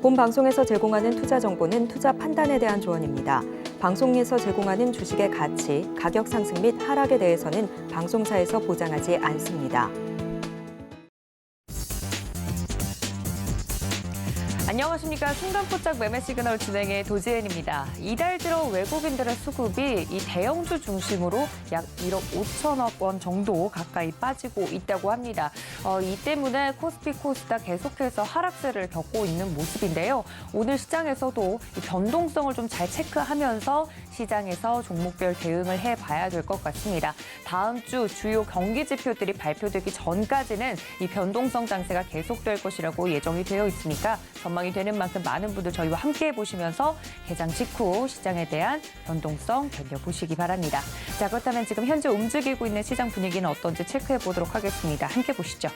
본 방송에서 제공하는 투자 정보는 투자 판단에 대한 조언입니다. 방송에서 제공하는 주식의 가치, 가격 상승 및 하락에 대해서는 방송사에서 보장하지 않습니다. 안녕하십니까. 순간포착 매매 시그널 진행의 도지엔입니다. 이달 들어 외국인들의 수급이 이 대형주 중심으로 약 1억 5천억 원 정도 가까이 빠지고 있다고 합니다. 이 때문에 코스피 코스닥 계속해서 하락세를 겪고 있는 모습인데요. 오늘 시장에서도 이 변동성을 좀 잘 체크하면서 시장에서 종목별 대응을 해봐야 될 것 같습니다. 다음 주 주요 경기 지표들이 발표되기 전까지는 이 변동성 장세가 계속될 것이라고 예정이 되어 있으니까 전망이 되는 만큼 많은 분들 저희와 함께 해보시면서 개장 직후 시장에 대한 변동성 견뎌보시기 바랍니다. 자, 그렇다면 지금 현재 움직이고 있는 시장 분위기는 어떤지 체크해 보도록 하겠습니다. 함께 보시죠.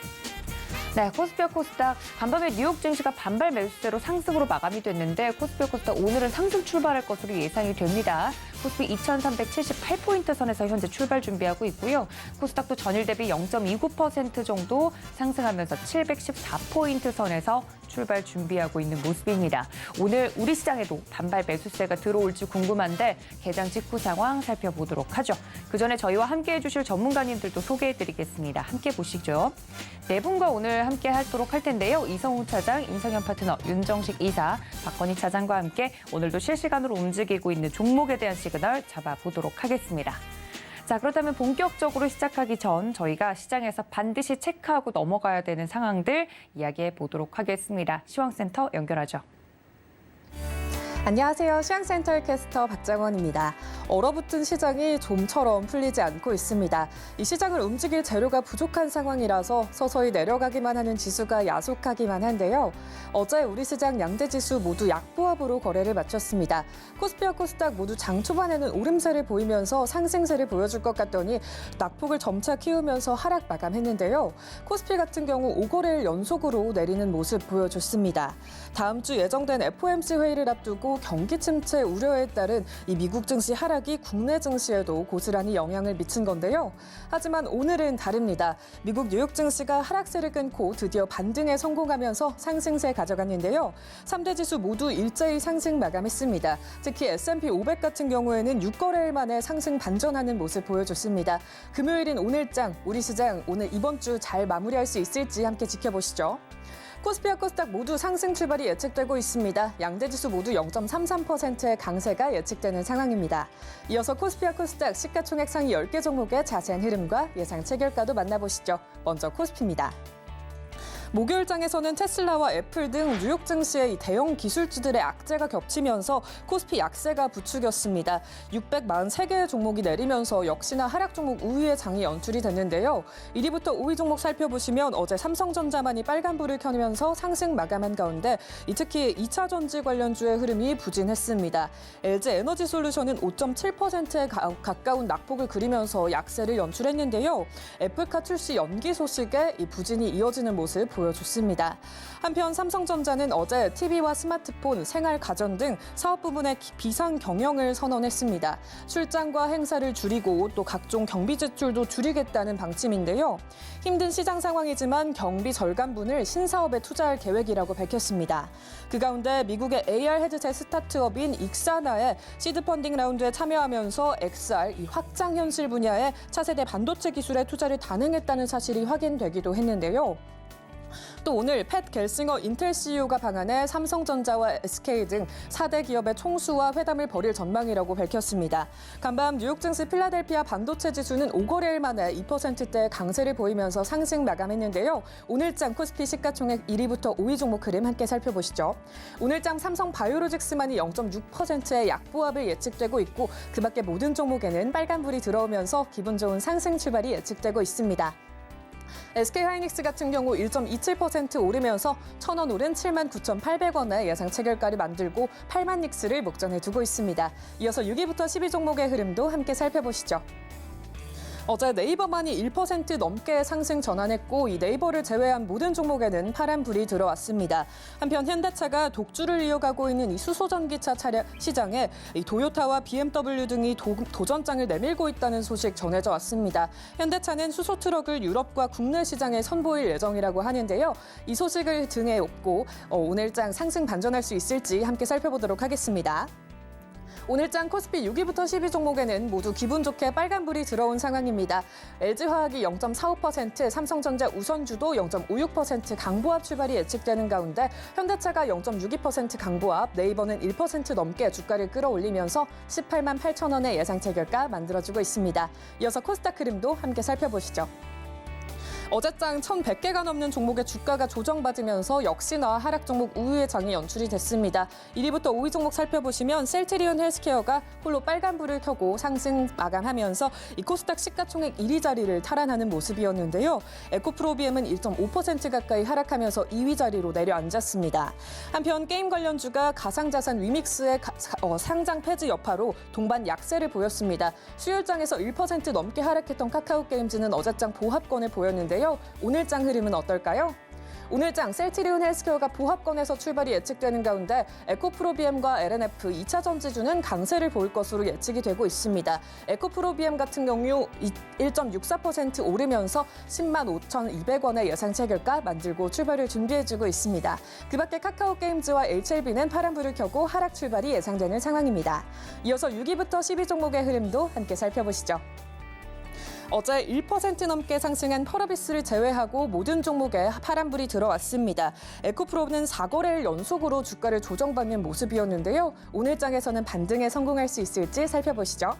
네, 코스피와 코스닥 간밤에 뉴욕 증시가 반발 매수세로 상승으로 마감이 됐는데 코스피와 코스닥 오늘은 상승 출발할 것으로 예상이 됩니다. 코스피 2,378포인트 선에서 현재 출발 준비하고 있고요. 코스닥도 전일 대비 0.29% 정도 상승하면서 714포인트 선에서 출발 준비하고 있는 모습입니다. 오늘 우리 시장에도 반발 매수세가 들어올지 궁금한데 개장 직후 상황 살펴보도록 하죠. 그 전에 저희와 함께해 주실 전문가님들도 소개해드리겠습니다. 함께 보시죠. 네 분과 오늘 함께 하도록 할 텐데요. 이성우 차장, 임성현 파트너, 윤정식 이사, 박건희 차장과 함께 오늘도 실시간으로 움직이고 있는 종목에 대한 시그널 잡아보도록 하겠습니다. 자, 그렇다면 본격적으로 시작하기 전 저희가 시장에서 반드시 체크하고 넘어가야 되는 상황들 이야기해 보도록 하겠습니다. 시황센터 연결하죠. 안녕하세요. 시황센터의 캐스터 박정원입니다. 얼어붙은 시장이 좀처럼 풀리지 않고 있습니다. 이 시장을 움직일 재료가 부족한 상황이라서 서서히 내려가기만 하는 지수가 야속하기만 한데요. 어제 우리 시장 양대 지수 모두 약보합으로 거래를 마쳤습니다. 코스피와 코스닥 모두 장 초반에는 오름세를 보이면서 상승세를 보여줄 것 같더니 낙폭을 점차 키우면서 하락 마감했는데요. 코스피 같은 경우 5거래일 연속으로 내리는 모습 보여줬습니다. 다음 주 예정된 FOMC 회의를 앞두고 경기 침체 우려에 따른 이 미국 증시 하락이 국내 증시에도 고스란히 영향을 미친 건데요. 하지만 오늘은 다릅니다. 미국 뉴욕 증시가 하락세를 끊고 드디어 반등에 성공하면서 상승세 가져갔는데요. 3대 지수 모두 일제히 상승 마감했습니다. 특히 S&P 500 같은 경우에는 6거래일 만에 상승 반전하는 모습 보여줬습니다. 금요일인 오늘장, 우리 시장 오늘 이번 주 잘 마무리할 수 있을지 함께 지켜보시죠. 코스피와 코스닥 모두 상승 출발이 예측되고 있습니다. 양대 지수 모두 0.33%의 강세가 예측되는 상황입니다. 이어서 코스피와 코스닥 시가총액 상위 10개 종목의 자세한 흐름과 예상 체결가도 만나보시죠. 먼저 코스피입니다. 목요일장에서는 테슬라와 애플 등 뉴욕 증시의 대형 기술주들의 악재가 겹치면서 코스피 약세가 부추겼습니다. 643개의 종목이 내리면서 역시나 하락 종목 우위의 장이 연출이 됐는데요. 1위부터 5위 종목 살펴보시면 어제 삼성전자만이 빨간불을 켜면서 상승 마감한 가운데 특히 2차 전지 관련주의 흐름이 부진했습니다. LG 에너지솔루션은 5.7%에 가까운 낙폭을 그리면서 약세를 연출했는데요. 애플카 출시 연기 소식에 이 부진이 이어지는 모습 보여줬습니다. 한편 삼성전자는 어제 TV와 스마트폰, 생활 가전 등 사업 부문의 비상 경영을 선언했습니다. 출장과 행사를 줄이고 또 각종 경비 지출도 줄이겠다는 방침인데요. 힘든 시장 상황이지만 경비 절감분을 신사업에 투자할 계획이라고 밝혔습니다. 그 가운데 미국의 AR 헤드셋 스타트업인 익사나의 시드 펀딩 라운드에 참여하면서 XR 확장 현실 분야의 차세대 반도체 기술에 투자를 단행했다는 사실이 확인되기도 했는데요. 또 오늘 팻 겔싱어 인텔 CEO가 방한해 삼성전자와 SK 등 4대 기업의 총수와 회담을 벌일 전망이라고 밝혔습니다. 간밤 뉴욕 증시 필라델피아 반도체 지수는 5거래일 만에 2%대 강세를 보이면서 상승 마감했는데요. 오늘장 코스피 시가총액 1위부터 5위 종목 흐름 함께 살펴보시죠. 오늘장 삼성 바이오로직스만이 0.6%의 약보합을 예측되고 있고 그 밖에 모든 종목에는 빨간불이 들어오면서 기분 좋은 상승 출발이 예측되고 있습니다. SK하이닉스 같은 경우 1.27% 오르면서 1,000원 오른 79,800원의 예상 체결가를 만들고 8만 닉스를 목전에 두고 있습니다. 이어서 6위부터 10위 종목의 흐름도 함께 살펴보시죠. 어제 네이버만이 1% 넘게 상승 전환했고 이 네이버를 제외한 모든 종목에는 파란불이 들어왔습니다. 한편 현대차가 독주를 이어가고 있는 이 수소전기차 차량 시장에 이 도요타와 BMW 등이 도전장을 내밀고 있다는 소식 전해져 왔습니다. 현대차는 수소 트럭을 유럽과 국내 시장에 선보일 예정이라고 하는데요. 이 소식을 등에 업고 오늘장 상승 반전할 수 있을지 함께 살펴보도록 하겠습니다. 오늘장 코스피 6위부터 10위 종목에는 모두 기분 좋게 빨간불이 들어온 상황입니다. LG화학이 0.45%, 삼성전자 우선주도 0.56% 강보합 출발이 예측되는 가운데 현대차가 0.62% 강보합, 네이버는 1% 넘게 주가를 끌어올리면서 18만 8천 원의 예상 체결가 만들어주고 있습니다. 이어서 코스닥 흐름도 함께 살펴보시죠. 어제장 1,100개가 넘는 종목의 주가가 조정받으면서 역시나 하락 종목 우위의 장이 연출이 됐습니다. 1위부터 5위 종목 살펴보시면 셀트리온 헬스케어가 홀로 빨간불을 켜고 상승 마감하면서 이 코스닥 시가총액 1위 자리를 탈환하는 모습이었는데요. 에코프로비엠은 1.5% 가까이 하락하면서 2위 자리로 내려앉았습니다. 한편 게임 관련주가 가상자산 위믹스의 상장 폐지 여파로 동반 약세를 보였습니다. 수요일장에서 1% 넘게 하락했던 카카오게임즈는 어제장 보합권을 보였는데요. 오늘장 흐름은 어떨까요? 오늘장 셀트리온 헬스케어가 보합권에서 출발이 예측되는 가운데 에코프로비엠과 LNF 2차 전지주는 강세를 보일 것으로 예측이 되고 있습니다. 에코프로비엠 같은 경우 1.64% 오르면서 10만 5,200원의 예상 체결가 만들고 출발을 준비해주고 있습니다. 그 밖에 카카오게임즈와 HLB는 파란불을 켜고 하락 출발이 예상되는 상황입니다. 이어서 6위부터 10위 종목의 흐름도 함께 살펴보시죠. 어제 1% 넘게 상승한 펄어비스를 제외하고 모든 종목에 파란불이 들어왔습니다. 에코프로는 4거래일 연속으로 주가를 조정받는 모습이었는데요. 오늘장에서는 반등에 성공할 수 있을지 살펴보시죠.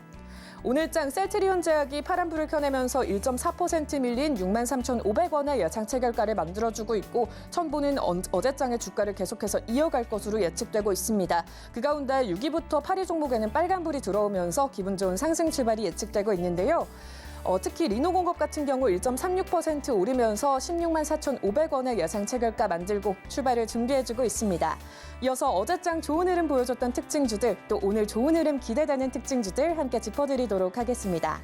오늘장 셀트리온 제약이 파란불을 켜내면서 1.4% 밀린 63,500원의 예상 체결가를 만들어주고 있고 첨보는 어제장의 주가를 계속해서 이어갈 것으로 예측되고 있습니다. 그 가운데 6위부터 8위 종목에는 빨간불이 들어오면서 기분 좋은 상승 출발이 예측되고 있는데요. 특히 리노공업 같은 경우 1.36% 오르면서 16만 4,500원의 예상 체결가 만들고 출발을 준비해주고 있습니다. 이어서 어제장 좋은 흐름 보여줬던 특징주들, 또 오늘 좋은 흐름 기대되는 특징주들 함께 짚어드리도록 하겠습니다.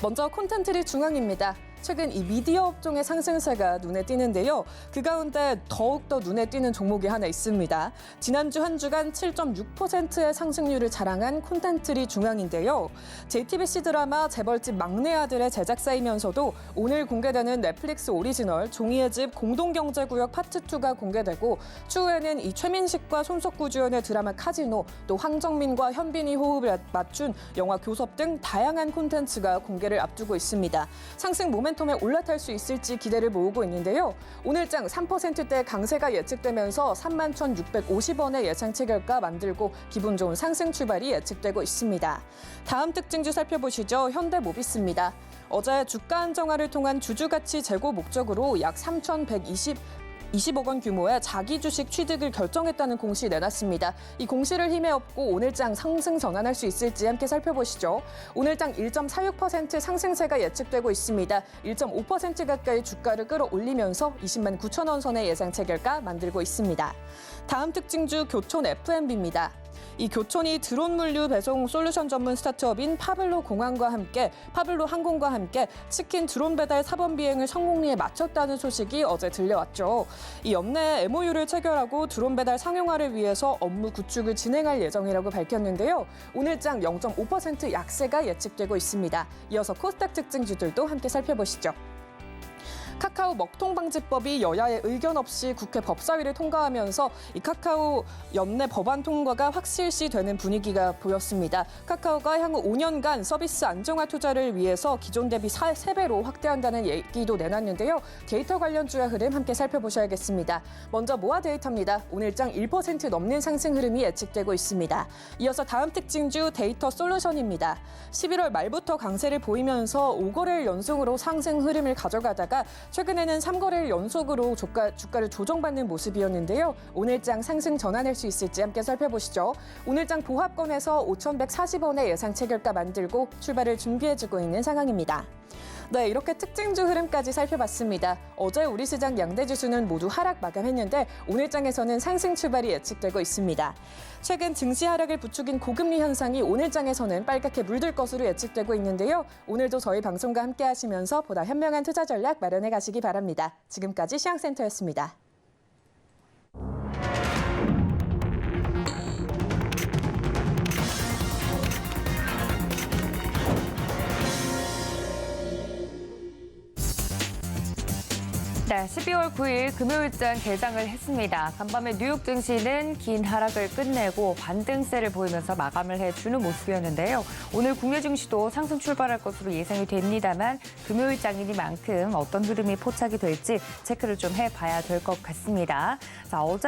먼저 콘텐츠리 중앙입니다. 최근 이 미디어 업종의 상승세가 눈에 띄는데요. 그 가운데 더욱더 눈에 띄는 종목이 하나 있습니다. 지난주 한 주간 7.6%의 상승률을 자랑한 콘텐츠리 중앙인데요. JTBC 드라마 재벌집 막내 아들의 제작사이면서도 오늘 공개되는 넷플릭스 오리지널 종이의 집 공동경제구역 파트 2가 공개되고 추후에는 이 최민식과 손석구 주연의 드라마 카지노, 또 황정민과 현빈이 호흡을 맞춘 영화 교섭 등 다양한 콘텐츠가 공개를 앞두고 있습니다. 상승 모멘텀에 올라탈 수 있을지 기대를 모으고 있는데요. 오늘장 3%대 강세가 예측되면서 31,650원의 예상 체결가 만들고 기분 좋은 상승 출발이 예측되고 있습니다. 다음 특징주 살펴보시죠. 현대모비스입니다. 어제 주가 안정화를 통한 주주가치 제고 목적으로 약 3,120억 원 규모의 자기 주식 취득을 결정했다는 공시 내놨습니다. 이 공시를 힘에 업고 오늘장 상승 전환할 수 있을지 함께 살펴보시죠. 오늘장 1.46% 상승세가 예측되고 있습니다. 1.5% 가까이 주가를 끌어올리면서 20만 9천 원 선의 예상 체결가 만들고 있습니다. 다음 특징주 교촌 F&B입니다. 이 교촌이 드론 물류 배송 솔루션 전문 스타트업인 파블로 항공과 함께 치킨 드론 배달 사번 비행을 성공리에 마쳤다는 소식이 어제 들려왔죠. 이 연내에 MOU를 체결하고 드론 배달 상용화를 위해서 업무 구축을 진행할 예정이라고 밝혔는데요. 오늘장 0.5% 약세가 예측되고 있습니다. 이어서 코스닥 특징주들도 함께 살펴보시죠. 카카오 먹통방지법이 여야의 의견 없이 국회 법사위를 통과하면서 이 카카오 연내 법안 통과가 확실시되는 분위기가 보였습니다. 카카오가 향후 5년간 서비스 안정화 투자를 위해서 기존 대비 3배로 확대한다는 얘기도 내놨는데요. 데이터 관련주의 흐름 함께 살펴보셔야겠습니다. 먼저 모아 데이터입니다. 오늘장 1% 넘는 상승 흐름이 예측되고 있습니다. 이어서 다음 특징주 데이터 솔루션입니다. 11월 말부터 강세를 보이면서 5거래일 연속으로 상승 흐름을 가져가다가 최근에는 3거래일 연속으로 주가를 조정받는 모습이었는데요. 오늘장 상승 전환할 수 있을지 함께 살펴보시죠. 오늘장 보합권에서 5,140원의 예상 체결가 만들고 출발을 준비해주고 있는 상황입니다. 네, 이렇게 특징주 흐름까지 살펴봤습니다. 어제 우리 시장 양대 지수는 모두 하락 마감했는데 오늘 장에서는 상승 출발이 예측되고 있습니다. 최근 증시 하락을 부추긴 고금리 현상이 오늘 장에서는 빨갛게 물들 것으로 예측되고 있는데요. 오늘도 저희 방송과 함께 하시면서 보다 현명한 투자 전략 마련해 가시기 바랍니다. 지금까지 시황센터였습니다. 네, 12월 9일 금요일장 개장을 했습니다. 간밤에 뉴욕 증시는 긴 하락을 끝내고 반등세를 보이면서 마감을 해주는 모습이었는데요. 오늘 국내 증시도 상승 출발할 것으로 예상이 됩니다만 금요일장이니만큼 어떤 흐름이 포착이 될지 체크를 좀 해봐야 될 것 같습니다. 자, 어제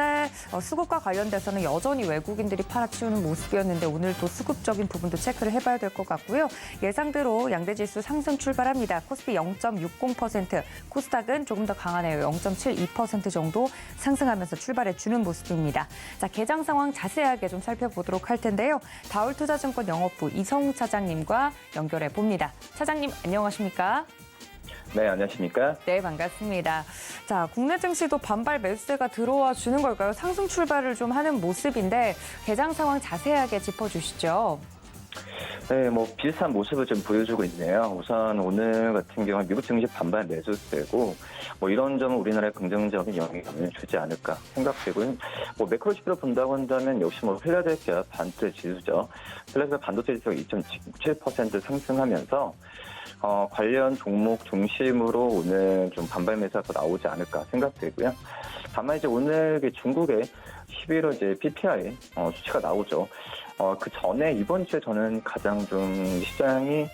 수급과 관련돼서는 여전히 외국인들이 팔아치우는 모습이었는데 오늘도 수급적인 부분도 체크를 해봐야 될 것 같고요. 예상대로 양대지수 상승 출발합니다. 코스피 0.60%, 코스닥은 조금 더 강하네요. 0.72% 정도 상승하면서 출발해주는 모습입니다. 자, 개장 상황 자세하게 좀 살펴보도록 할 텐데요. 다올투자증권 영업부 이성우 차장님과 연결해 봅니다. 차장님, 안녕하십니까? 네, 안녕하십니까? 네, 반갑습니다. 자, 국내 증시도 반발 매수세가 들어와 주는 걸까요? 상승 출발을 좀 하는 모습인데 개장 상황 자세하게 짚어주시죠. 네, 비슷한 모습을 좀 보여주고 있네요. 우선 오늘 같은 경우는 미국 증시 반발 매수세고, 이런 점은 우리나라에 긍정적인 영향을 주지 않을까 생각되고요. 매크로 지표로 본다고 한다면 역시 필라델피아 반도체 지수죠. 필라델피아 반도체 지수가 2.7% 상승하면서 관련 종목 중심으로 오늘 좀 반발 매수가 나오지 않을까 생각되고요. 다만 이제 오늘 중국의 11월 이제 PPI 수치가 나오죠. 그 전에 이번 주에 저는 가장 좀 시장이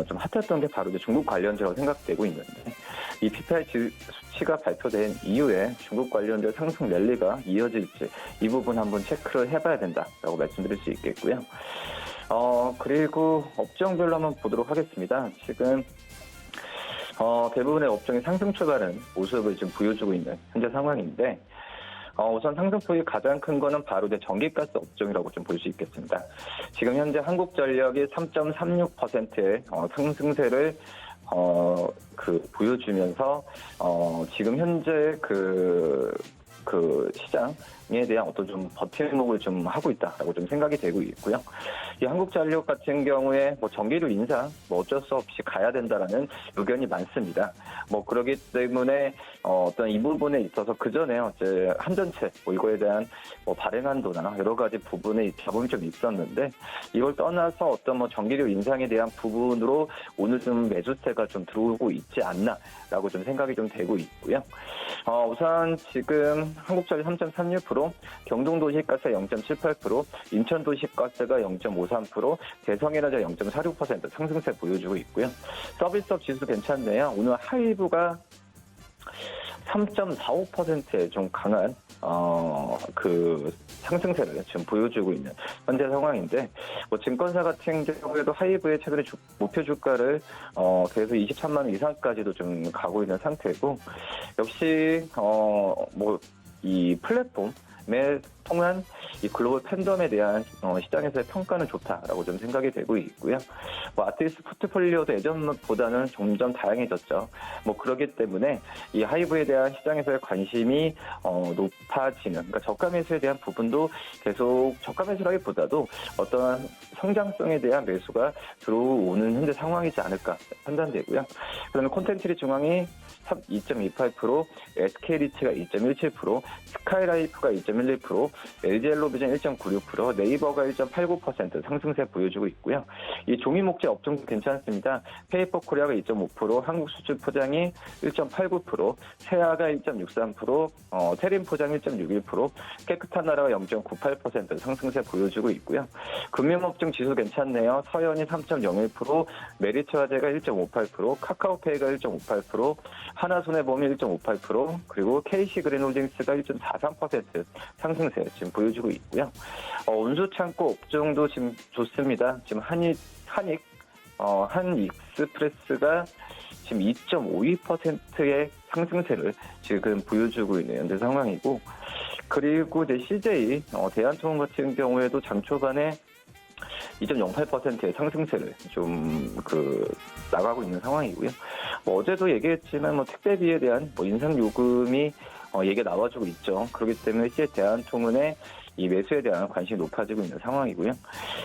좀 핫했던 게 바로 이제 중국 관련주라고 생각되고 있는데 이 PPI 수치가 발표된 이후에 중국 관련주 상승 랠리가 이어질지 이 부분 한번 체크를 해봐야 된다라고 말씀드릴 수 있겠고요. 그리고 업종별로 한번 보도록 하겠습니다. 지금 대부분의 업종이 상승 출발하는 모습을 지금 보여주고 있는 현재 상황인데 우선 상승폭이 가장 큰 거는 바로 이제 전기가스 업종이라고 좀 볼 수 있겠습니다. 지금 현재 한국전력이 3.36%의 상승세를 보여주면서 지금 현재 그 시장에 대한 어떤 좀 버팀목을 좀 하고 있다라고 좀 생각이 되고 있고요. 이 한국전력 같은 경우에 전기료 인상 어쩔 수 없이 가야 된다라는 의견이 많습니다. 그러기 때문에 어떤 이 부분에 있어서 그 전에 어제 한전체 이거에 대한 발행 한도나 여러 가지 부분에 잡음이 좀 있었는데 이걸 떠나서 어떤 전기료 인상에 대한 부분으로 오늘 좀 매수세가 좀 들어오고 있지 않나라고 좀 생각이 좀 되고 있고요. 우선 지금 한국전력 3.36%, 경동도시가스 0.78%, 인천도시가스가 0.53%, 대성에너지가 0.46% 상승세 보여주고 있고요. 서비스업 지수 괜찮네요. 오늘 하이브가 3.45%의 좀 강한 상승세를 지금 보여주고 있는 현재 상황인데 증권사 같은 경우에도 하이브의 최근에 목표 주가를 계속 23만 원 이상까지도 좀 가고 있는 상태고 역시 이 플랫폼에 통한 이 글로벌 팬덤에 대한 시장에서의 평가는 좋다라고 좀 생각이 되고 있고요. 아티스트 포트폴리오도 예전보다는 점점 다양해졌죠. 그러기 때문에 이 하이브에 대한 시장에서의 관심이 높아지는, 그러니까 저가 매수에 대한 부분도 계속 저가 매수라기보다도 어떤 성장성에 대한 매수가 들어오는 현재 상황이지 않을까 판단되고요. 그다음에 콘텐츠리 중앙이 2.28%, SK리츠가 2.17%, 스카이라이프가 2.11%, LG엘로비전 1.96%, 네이버가 1.89% 상승세 보여주고 있고요. 이 종이 목재 업종도 괜찮습니다. 페이퍼 코리아가 2.5%, 한국 수출 포장이 1.89%, 세아가 1.63%, 테린 포장 1.61%, 깨끗한 나라가 0.98% 상승세 보여주고 있고요. 금융업종 지수 괜찮네요. 서현이 3.01%, 메리츠화재가 1.58%, 카카오페이가 1.58%, 하나손해보험이 1.58%, 그리고 KC그린홀딩스가 1.43% 상승세 지금 보여주고 있고요. 운수창고 업종도 지금 좋습니다. 지금 한익스프레스가 지금 2.52%의 상승세를 지금 보여주고 있는 현재 상황이고, 그리고 이제 CJ 대한통운 같은 경우에도 장 초반에 2.08%의 상승세를 좀 나가고 있는 상황이고요. 어제도 얘기했지만 택배비에 대한 인상 요금이 얘기가 나와주고 있죠. 그렇기 때문에 시제 대한통운의 이 매수에 대한 관심이 높아지고 있는 상황이고요.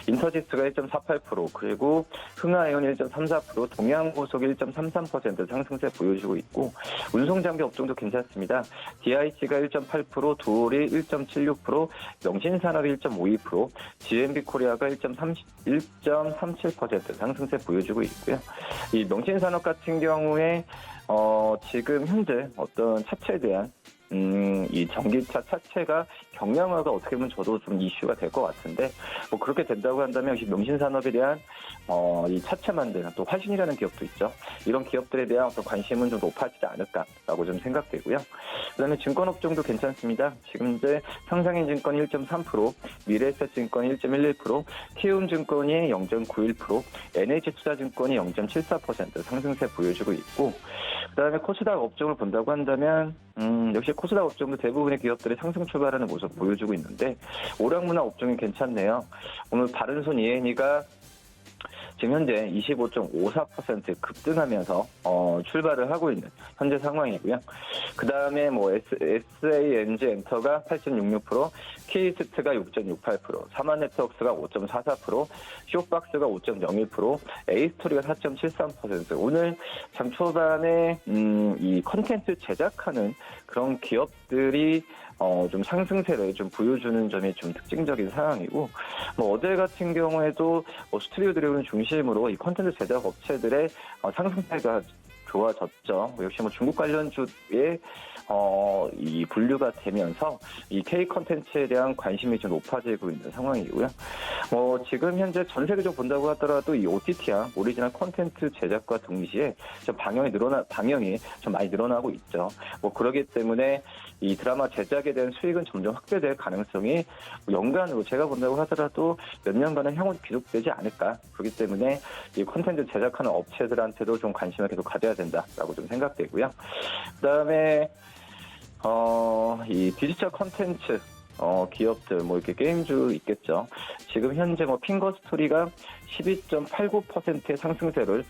인터지수가 1.48%, 그리고 흥하해운 1.34%, 동양고속 1.33% 상승세 보여주고 있고, 운송장비 업종도 괜찮습니다. DIC가 1.8%, 두올이 1.76%, 명신산업이 1.52%, GMB 코리아가 1.37% 상승세 보여주고 있고요. 이 명신산업 같은 경우에 지금 현재 어떤 차체에 대한 이 전기차 차체가 경량화가 어떻게 보면 저도 좀 이슈가 될 것 같은데, 그렇게 된다고 한다면 역시 명신산업에 대한 이 차체 만드는 또 화신이라는 기업도 있죠. 이런 기업들에 대한 어떤 관심은 좀 높아지지 않을까라고 좀 생각되고요. 그다음에 증권업종도 괜찮습니다. 지금 현재 상상인증권 1.3%, 미래에셋증권이 1.11%, 키움증권이 0.91%, NH투자증권이 0.74% 상승세 보여주고 있고, 그다음에 코스닥 업종을 본다고 한다면 역시 코스닥 업종도 대부분의 기업들이 상승 출발하는 모습 보여주고 있는데, 오락문화 업종이 괜찮네요. 오늘 바른손 ENE가 지금 현재 25.54% 급등하면서 출발을 하고 있는 현재 상황이고요. 그 다음에 SANG 엔터가 8.66%, K스트가 6.68%, 사마네트웍스가 5.44%, 쇼박스가 5.01%, A스토리가 4.73%. 오늘 장 초반에 이 컨텐츠 제작하는 그런 기업들이 좀 상승세를 좀 보여주는 점이 좀 특징적인 상황이고, 어제 같은 경우에도 스튜디오 드래곤 중심으로 이 콘텐츠 제작 업체들의 상승세가 좋아졌죠. 역시 중국 관련주에 이 분류가 되면서 이 K 컨텐츠에 대한 관심이 좀 높아지고 있는 상황이고요. 지금 현재 전 세계적으로 본다고 하더라도 이 OTT와 오리지널 콘텐츠 제작과 동시에 좀 방영이 좀 많이 늘어나고 있죠. 그러기 때문에 이 드라마 제작에 대한 수익은 점점 확대될 가능성이 연간으로 제가 본다고 하더라도 몇 년간은 향후 계속되지 않을까. 그렇기 때문에 이 콘텐츠 제작하는 업체들한테도 좀 관심을 계속 가져야 된다라고 좀 생각되고요. 그다음에 이 디지털 콘텐츠 기업들 이렇게 게임주 있겠죠. 지금 현재 핑거스토리가 12.89%의 상승세를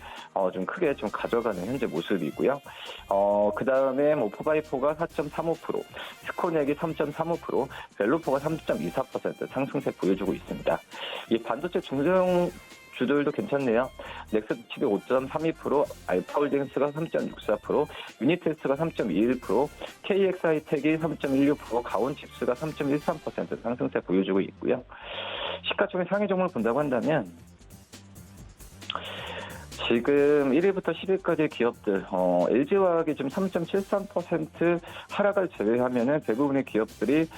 좀 크게 좀 가져가는 현재 모습이고요. 그 다음에 포바이포가 4.35%, 스코넥이 3.35%, 벨로포가 3.24% 상승세 보여주고 있습니다. 이 반도체 중소형 주들도 괜찮네요. 넥스칩이 5.32%, 알파홀딩스가 3.64%, 유니테스트가 3.21%, KX하이텍이 3.16%, 가온칩스가 3.13% 상승세 보여주고 있고요. 시가총액 상위 종목을 본다고 한다면 지금 1위부터 10위까지 기업들, LG화학이 지금 3.73% 하락을 제외하면은 대부분의 기업들이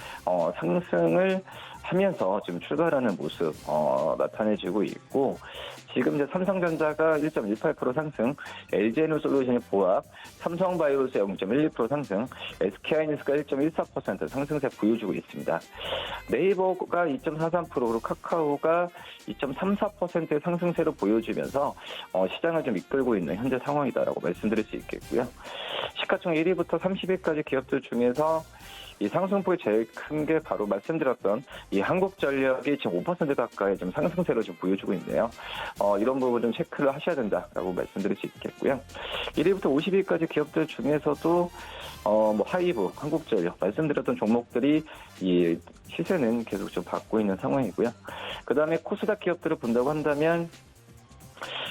상승을 하면서 지금 출발하는 모습 나타내지고 있고, 지금 이제 삼성전자가 1.18% 상승, LG에너솔루션이 보합, 삼성바이오로스 0.12% 상승, SK하이닉스가 1.14% 상승세 보여주고 있습니다. 네이버가 2.43%로 카카오가 2.34%의 상승세로 보여주면서 시장을 좀 이끌고 있는 현재 상황이다라고 말씀드릴 수 있겠고요. 시가총액 1위부터 30위까지 기업들 중에서 이 상승폭이 제일 큰 게 바로 말씀드렸던 이 한국전력이 지금 5% 가까이 좀 상승세를 좀 보여주고 있네요. 이런 부분 좀 체크를 하셔야 된다라고 말씀드릴 수 있겠고요. 1위부터 50위까지 기업들 중에서도 하이브, 한국전력 말씀드렸던 종목들이 이 시세는 계속 좀 받고 있는 상황이고요. 그 다음에 코스닥 기업들을 본다고 한다면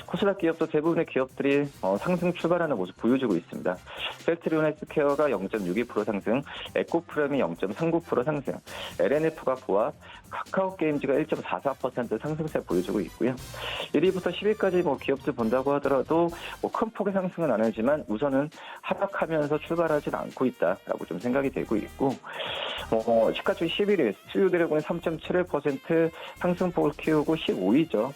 코스닥 기업도 대부분의 기업들이 상승 출발하는 모습 보여주고 있습니다. 셀트리온 헬스케어가 0.62% 상승, 에코프렘이 0.39% 상승, LNF가 보합, 카카오게임즈가 1.44% 상승세 보여주고 있고요. 1위부터 10위까지 기업들 본다고 하더라도 큰 폭의 상승은 안 하지만 우선은 하락하면서 출발하진 않고 있다라고 좀 생각이 되고 있고, 시가총액 11위 스튜디오 드래곤이 3.71% 상승폭을 키우고 15위죠.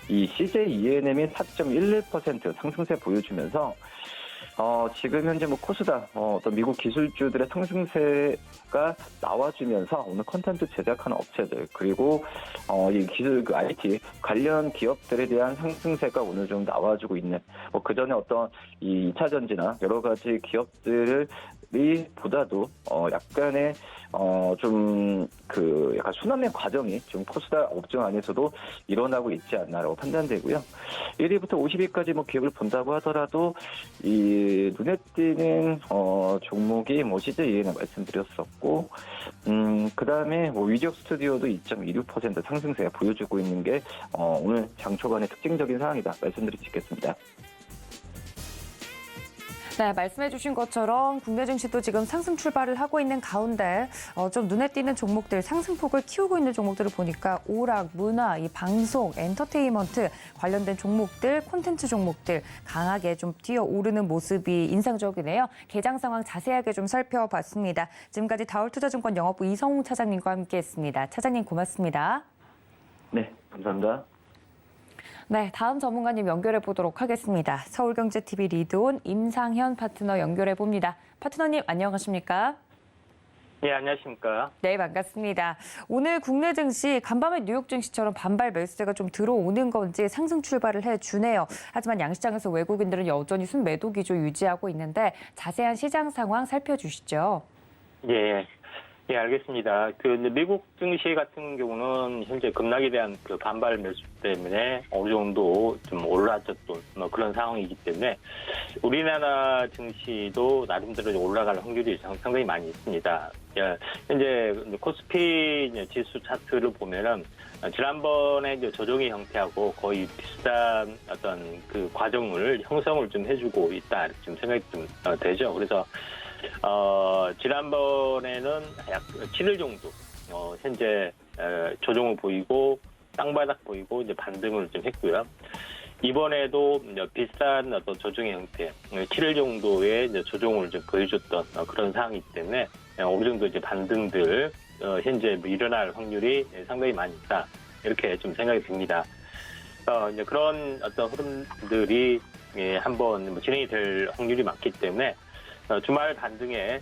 이 CJ ENM이 4.11% 상승세 보여주면서 지금 현재 코스닥 어떤 미국 기술주들의 상승세가 나와주면서 오늘 컨텐츠 제작하는 업체들, 그리고 이 기술 IT 관련 기업들에 대한 상승세가 오늘 좀 나와주고 있는, 그 전에 어떤 이 2차 전지나 여러 가지 기업들을 종목들이 보다도 약간의 좀 약간 순환의 과정이 좀 코스닥 업종 안에서도 일어나고 있지 않나라고 판단되고요. 1위부터 50위까지 뭐 기업을 본다고 하더라도 이 눈에 띄는 종목이 뭐 CJEN을 말씀드렸었고, 그 다음에 뭐 위적 스튜디오도 2.26% 상승세 보여주고 있는 게 오늘 장 초반의 특징적인 상황이다 말씀드릴 수 있겠습니다. 네, 말씀해주신 것처럼 국내 증시도 지금 상승 출발을 하고 있는 가운데 좀 눈에 띄는 종목들, 상승폭을 키우고 있는 종목들을 보니까 오락, 문화, 이 방송, 엔터테인먼트 관련된 종목들, 콘텐츠 종목들 강하게 좀 뛰어오르는 모습이 인상적이네요. 개장 상황 자세하게 좀 살펴봤습니다. 지금까지 다올투자증권 영업부 이성웅 차장님과 함께했습니다. 차장님 고맙습니다. 네, 감사합니다. 네, 다음 전문가님 연결해 보도록 하겠습니다. 서울경제TV 리드온 임상현 파트너 연결해 봅니다. 파트너님 안녕하십니까? 네, 안녕하십니까? 네, 반갑습니다. 오늘 국내 증시 간밤에 뉴욕 증시처럼 반발 매수세가 좀 들어오는 건지 상승 출발을 해주네요. 하지만 양시장에서 외국인들은 여전히 순매도 기조 유지하고 있는데 자세한 시장 상황 살펴주시죠. 예, 예, 알겠습니다. 미국 증시 같은 경우는 현재 급락에 대한 그 반발 매수 때문에 어느 정도 좀 올라졌던 뭐 그런 상황이기 때문에 우리나라 증시도 나름대로 올라갈 확률이 상당히 많이 있습니다. 예, 현재 코스피 지수 차트를 보면은 지난번에 이제 조정의 형태하고 거의 비슷한 어떤 그 과정을 형성을 좀 해주고 있다 이렇게 좀 생각이 좀 되죠. 그래서 지난번에는 약 7일 정도, 현재, 조정을 보이고, 땅바닥 보이고, 이제 반등을 좀 했고요. 이번에도 비슷한 어떤 조정의 형태, 7일 정도의 이제 조정을 좀 보여줬던 그런 상황이기 때문에, 어느 정도 이제 반등들, 현재 일어날 확률이 상당히 많이 있다. 이렇게 좀 생각이 듭니다. 이제 그런 어떤 흐름들이 한번 진행이 될 확률이 많기 때문에, 주말 반등에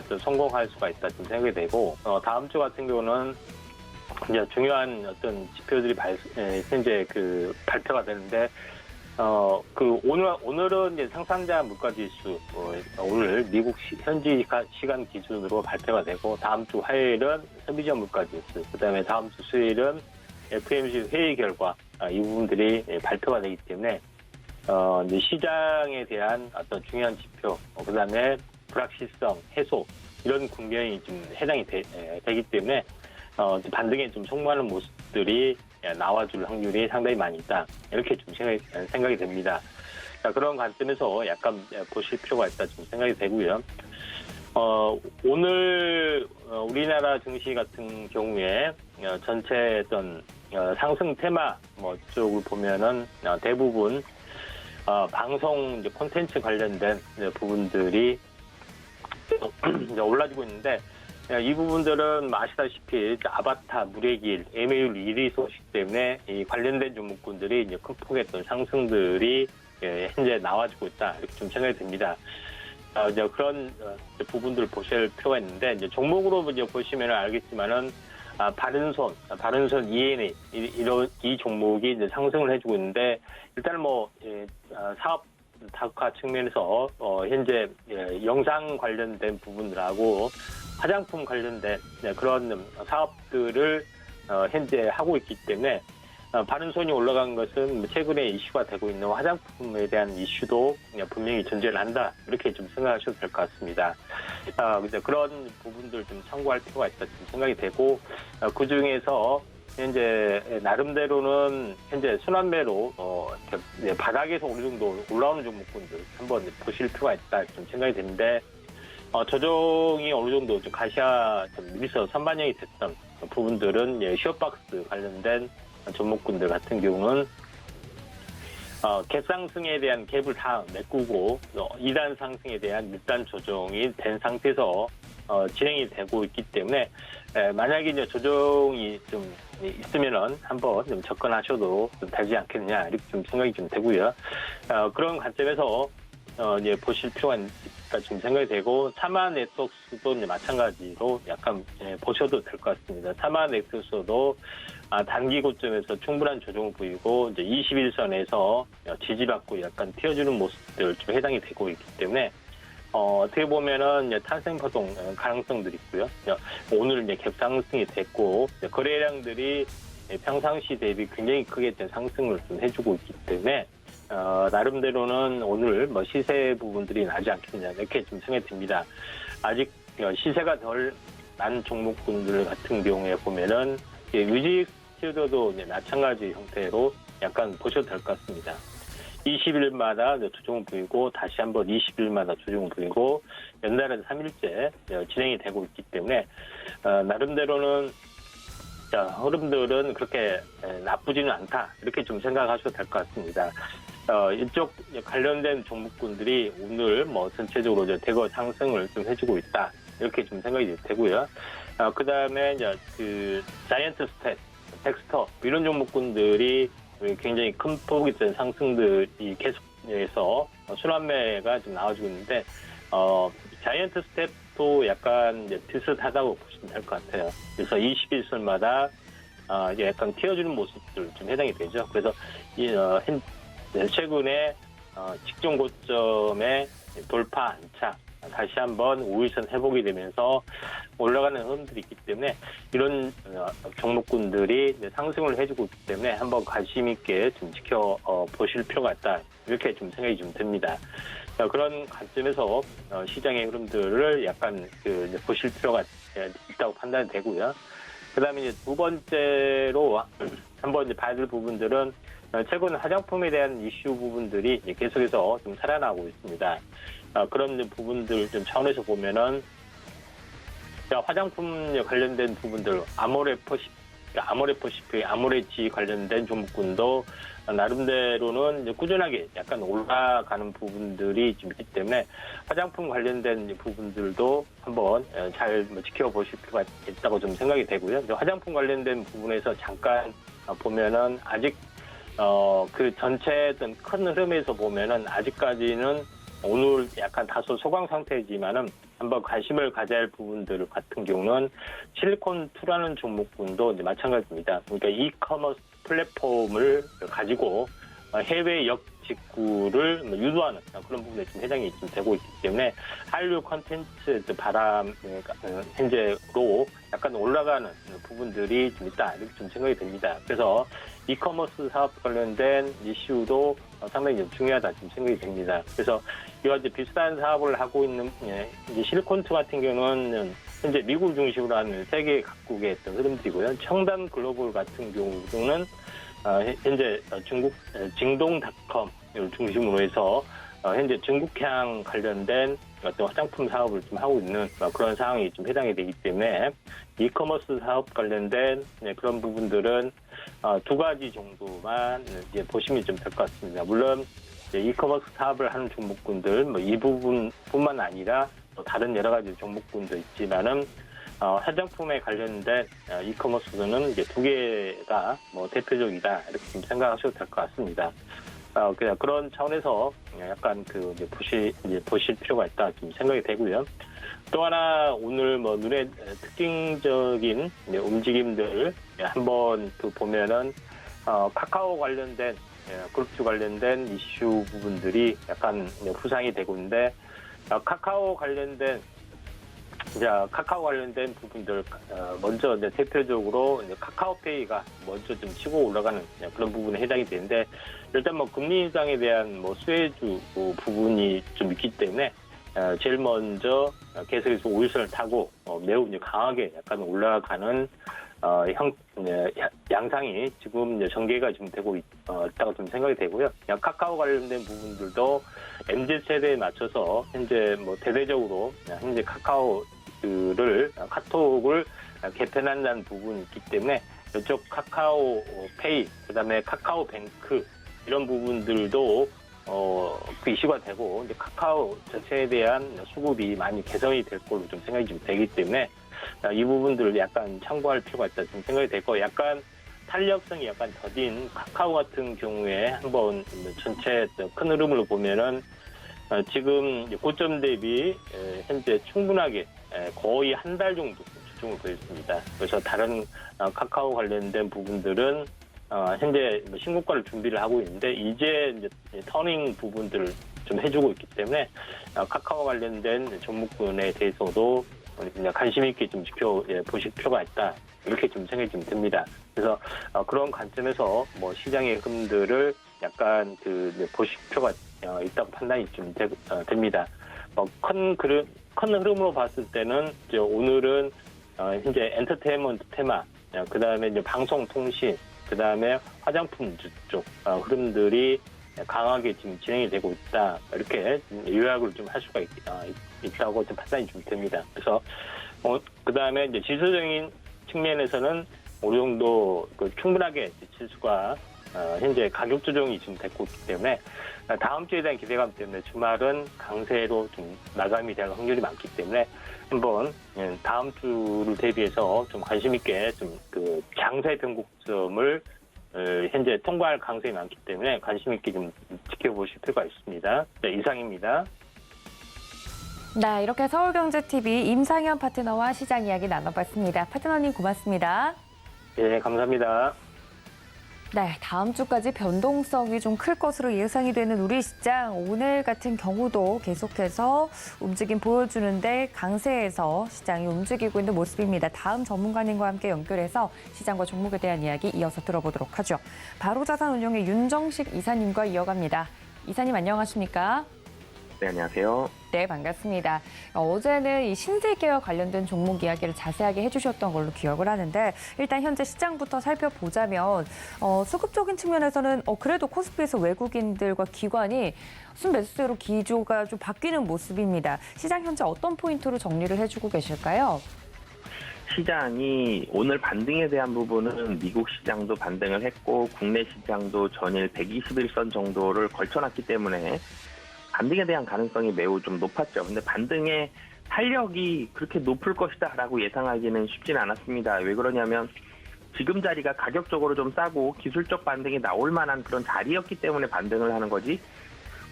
또 성공할 수가 있다 좀 생각이 되고, 다음 주 같은 경우는 이제 중요한 어떤 지표들이 현재 그 발표가 되는데, 오늘은 이제 상상자 물가지수, 오늘 미국 현지 시간 기준으로 발표가 되고, 다음 주 화요일은 소비자 물가지수, 그 다음에 다음 주 수요일은 FOMC 회의 결과, 이 부분들이 발표가 되기 때문에, 이제 시장에 대한 어떤 중요한 지표, 그 다음에 불확실성 해소, 이런 국면이 좀 해당이 되기 때문에, 반등에 좀 성공하는 모습들이 나와줄 확률이 상당히 많이 있다. 이렇게 좀 생각이 됩니다. 자, 그런 관점에서 약간 보실 필요가 있다 좀 생각이 되고요. 오늘 우리나라 증시 같은 경우에 전체 어떤 상승 테마 쪽을 보면은 대부분 방송 이제 콘텐츠 관련된 부분들이 이제 올라지고 있는데, 이 부분들은 아시다시피 아바타, 물의 길, MAU 1위 소식 때문에 이 관련된 종목군들이 이제 큰 폭의 어떤 상승들이 현재 나와지고 있다 이렇게 좀 생각이 듭니다. 이제 그런 부분들을 보실 필요가 있는데, 이제 종목으로 이제 보시면 알겠지만은 바른손 ENA 이 종목이 이제 상승을 해주고 있는데, 일단 사업 다각화 측면에서 현재 영상 관련된 부분들하고 화장품 관련된 그런 사업들을 현재 하고 있기 때문에, 바른손이 올라간 것은 최근에 이슈가 되고 있는 화장품에 대한 이슈도 분명히 존재를 한다 이렇게 좀 생각하셔도 될 것 같습니다. 그런 부분들 좀 참고할 필요가 있다 좀 생각이 되고, 그 중에서 현재 나름대로는 현재 순환매로 바닥에서 어느 정도 올라오는 종목군들 한번 보실 필요가 있다 좀 생각이 되는데, 조정이 어느 정도 좀 가시화 좀 미서 선반영이 됐던 부분들은 슈어박스 관련된 종목군들 같은 경우는 갭 상승에 대한 갭을 다 메꾸고 2단 상승에 대한 6단 조정이 된 상태에서 진행이 되고 있기 때문에, 만약에 이제 조정이 좀 있으면은 한번 좀 접근하셔도 좀 되지 않겠느냐 이렇게 좀 생각이 좀 되고요. 그런 관점에서 이제 보실 필요가 있다 좀 생각이 되고, 사마 네트워크도 이제 마찬가지로 약간 보셔도 될 것 같습니다. 사마 네트워크도 단기 고점에서 충분한 조정을 보이고, 이제 21선에서 지지받고 약간 튀어주는 모습들 좀 해당이 되고 있기 때문에, 어떻게 보면은 이제 탄생 파동 가능성들이 있고요. 오늘 이제 갭상승이 됐고 거래량들이 평상시 대비 굉장히 크게 상승을 좀 해주고 있기 때문에 나름대로는 오늘 뭐 시세 부분들이 나지 않겠느냐 이렇게 좀 생각이 듭니다. 아직 시세가 덜 난 종목군들 같은 경우에 보면은 유직 수요도 마찬가지 형태로 약간 보셔도 될 것 같습니다. 20일마다 조정을 보이고 다시 한번 20일마다 조정을 보이고 연달아서 3일째 진행이 되고 있기 때문에 나름대로는 흐름들은 그렇게 나쁘지는 않다 이렇게 좀 생각하셔도 될 것 같습니다. 이쪽 관련된 종목군들이 오늘 뭐 전체적으로 대거 상승을 좀 해주고 있다 이렇게 좀 생각이 되고요. 그 다음에 이제 그 자이언트 스텝, 텍스터 이런 종목군들이 굉장히 큰 폭이 된 상승들이 계속해서 순환매가 좀 나와주고 있는데 자이언트 스텝도 약간 이제 비슷하다고 보시면 될 것 같아요. 그래서 21선마다 이제 약간 튀어주는 모습들 좀 해당이 되죠. 그래서 최근에 직전 고점에 돌파 안착 다시 한번 5일선 회복이 되면서 올라가는 흐름들이 있기 때문에 이런 종목군들이 상승을 해주고 있기 때문에 한번 관심 있게 좀 지켜보실 필요가 있다 이렇게 좀 생각이 좀 듭니다. 그런 관점에서 시장의 흐름들을 약간 보실 필요가 있다고 판단이 되고요. 그다음에 이제 두 번째로 한번 이제 봐야 될 부분들은 최근 화장품에 대한 이슈 부분들이 계속해서 좀 살아나고 있습니다. 그런 부분들 좀 차원에서 보면은 화장품 관련된 부분들 아모레퍼시픽, 아모레지 관련된 종목군도 나름대로는 꾸준하게 약간 올라가는 부분들이 좀 있기 때문에 화장품 관련된 부분들도 한번 잘 지켜보실 필요가 있다고 좀 생각이 되고요. 화장품 관련된 부분에서 잠깐 보면은 아직 그 전체 어떤 큰 흐름에서 보면은 아직까지는 오늘 약간 다소 소강 상태이지만은 한번 관심을 가져야 할 부분들 같은 경우는 실리콘2라는 종목군도 이제 마찬가지입니다. 그러니까 이커머스 플랫폼을 가지고 해외 역직구를 유도하는 그런 부분에 좀 해당이 좀 되고 있기 때문에 한류 콘텐츠 바람 현재로 약간 올라가는 부분들이 좀 있다 이렇게 좀 생각이 듭니다. 그래서 이커머스 사업 관련된 이슈도 상당히 중요하다 좀 생각이 됩니다. 그래서 이와 이제 비슷한 사업을 하고 있는 이제 실리콘2 같은 경우는 현재 미국 중심으로 하는 세계 각국의 어떤 흐름들이고요. 청담 글로벌 같은 경우는 현재 중국 징동닷컴을 중심으로 해서 현재 중국향 관련된 어떤 화장품 사업을 좀 하고 있는 그런 상황이 좀 해당이 되기 때문에 이커머스 사업 관련된 그런 부분들은 두 가지 정도만 이제 보시면 좀 될 것 같습니다. 물론 이커머스 사업을 하는 종목군들 이 부분뿐만 아니라 또 다른 여러 가지 종목군도 있지만은 화장품에 관련된 이커머스는 이제 두 개가 대표적이다 이렇게 좀 생각하셔도 될 것 같습니다. 그냥 그런 차원에서 약간 이제 보실 필요가 있다 좀 생각이 되고요. 또 하나 오늘 눈에 특징적인 움직임들 한번 보면은 카카오 관련된 그룹주 관련된 이슈 부분들이 약간 후상이 되고 있는데 카카오 관련된 부분들 먼저 대표적으로 카카오페이가 먼저 좀 치고 올라가는 그런 부분에 해당이 되는데 일단 금리 인상에 대한 수혜주 부분이 좀 있기 때문에 제일 먼저 계속해서 5일선을 타고 매우 강하게 약간 올라가는 양상이 지금 전개가 좀 되고 있다고 좀 생각이 되고요. 카카오 관련된 부분들도 MZ세대에 맞춰서 현재 대대적으로 현재 카톡을 개편한다는 부분이 있기 때문에 이쪽 카카오페이, 그다음에 카카오뱅크 이런 부분들도 그 이슈가 되고 이제 카카오 자체에 대한 수급이 많이 개선이 될 걸로 좀 생각이 좀 되기 때문에 이 부분들을 약간 참고할 필요가 있다 좀 생각이 되고 약간 탄력성이 약간 더딘 카카오 같은 경우에 한번 전체 큰 흐름으로 보면은 지금 고점 대비 현재 충분하게 거의 한 달 정도 주중을 보였습니다. 그래서 다른 카카오 관련된 부분들은 현재 신고가를 준비를 하고 있는데 이제 터닝 부분들을 좀 해주고 있기 때문에 카카오 관련된 종목군에 대해서도 그냥 관심 있게 좀 보실 필요가 있다. 이렇게 좀 생각이 좀 듭니다. 그래서 그런 관점에서 뭐 시장의 흐름들을 약간 보실 필요가 있다고 판단이 좀 됩니다. 큰 흐름으로 봤을 때는 이제 오늘은 현재 엔터테인먼트 테마, 그 다음에 이제 방송 통신, 그 다음에 화장품 쪽 흐름들이 강하게 지금 진행이 되고 있다. 이렇게 요약을 좀 할 수가 있다고 좀 판단이 좀 됩니다. 그래서 그 다음에 이제 지수적인 측면에서는 어느 정도 충분하게 지수가 현재 가격 조정이 지금 됐고 있기 때문에 다음 주에 대한 기대감 때문에 주말은 강세로 좀 마감이 될 확률이 많기 때문에 한번 다음 주를 대비해서 좀 관심 있게 좀 장세 변곡점을 현재 통과할 가능성이 많기 때문에 관심 있게 좀 지켜보실 필요가 있습니다. 네, 이상입니다. 네, 이렇게 서울경제TV 임상현 파트너와 시장 이야기 나눠봤습니다. 파트너님 고맙습니다. 네, 감사합니다. 네, 다음 주까지 변동성이 좀 클 것으로 예상이 되는 우리 시장. 오늘 같은 경우도 계속해서 움직임 보여주는데 강세에서 시장이 움직이고 있는 모습입니다. 다음 전문가님과 함께 연결해서 시장과 종목에 대한 이야기 이어서 들어보도록 하죠. 바로자산운용의 윤정식 이사님과 이어갑니다. 이사님 안녕하십니까? 네, 안녕하세요. 네, 반갑습니다. 어제는 이 신세계와 관련된 종목 이야기를 자세하게 해주셨던 걸로 기억을 하는데 일단 현재 시장부터 살펴보자면 수급적인 측면에서는 그래도 코스피에서 외국인들과 기관이 순매수세로 기조가 좀 바뀌는 모습입니다. 시장 현재 어떤 포인트로 정리를 해주고 계실까요? 시장이 오늘 반등에 대한 부분은 미국 시장도 반등을 했고 국내 시장도 전일 121선 정도를 걸쳐놨기 때문에 반등에 대한 가능성이 매우 좀 높았죠. 근데 반등의 탄력이 그렇게 높을 것이다라고 예상하기는 쉽지는 않았습니다. 왜 그러냐면 지금 자리가 가격적으로 좀 싸고 기술적 반등이 나올 만한 그런 자리였기 때문에 반등을 하는 거지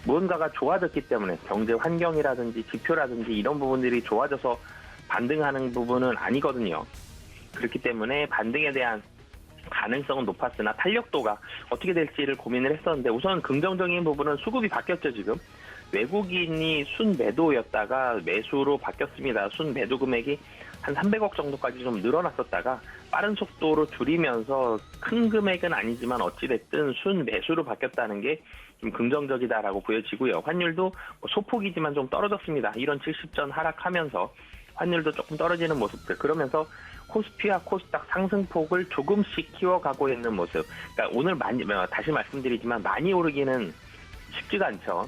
무언가가 좋아졌기 때문에 경제 환경이라든지 지표라든지 이런 부분들이 좋아져서 반등하는 부분은 아니거든요. 그렇기 때문에 반등에 대한 가능성은 높았으나 탄력도가 어떻게 될지를 고민을 했었는데 우선 긍정적인 부분은 수급이 바뀌었죠. 지금 외국인이 순매도였다가 매수로 바뀌었습니다. 순매도 금액이 한 300억 정도까지 좀 늘어났었다가 빠른 속도로 줄이면서 큰 금액은 아니지만 어찌됐든 순매수로 바뀌었다는 게 좀 긍정적이다라고 보여지고요. 환율도 소폭이지만 좀 떨어졌습니다. 1원70전 하락하면서 환율도 조금 떨어지는 모습들. 그러면서 코스피와 코스닥 상승폭을 조금씩 키워가고 있는 모습. 그러니까 오늘 다시 말씀드리지만 많이 오르기는 쉽지가 않죠.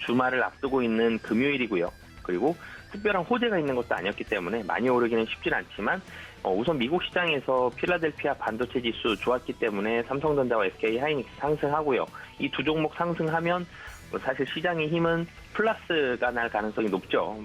주말을 앞두고 있는 금요일이고요. 그리고 특별한 호재가 있는 것도 아니었기 때문에 많이 오르기는 쉽지는 않지만 우선 미국 시장에서 필라델피아 반도체 지수 좋았기 때문에 삼성전자와 SK 하이닉스 상승하고요. 이 두 종목 상승하면 사실 시장의 힘은 플러스가 날 가능성이 높죠.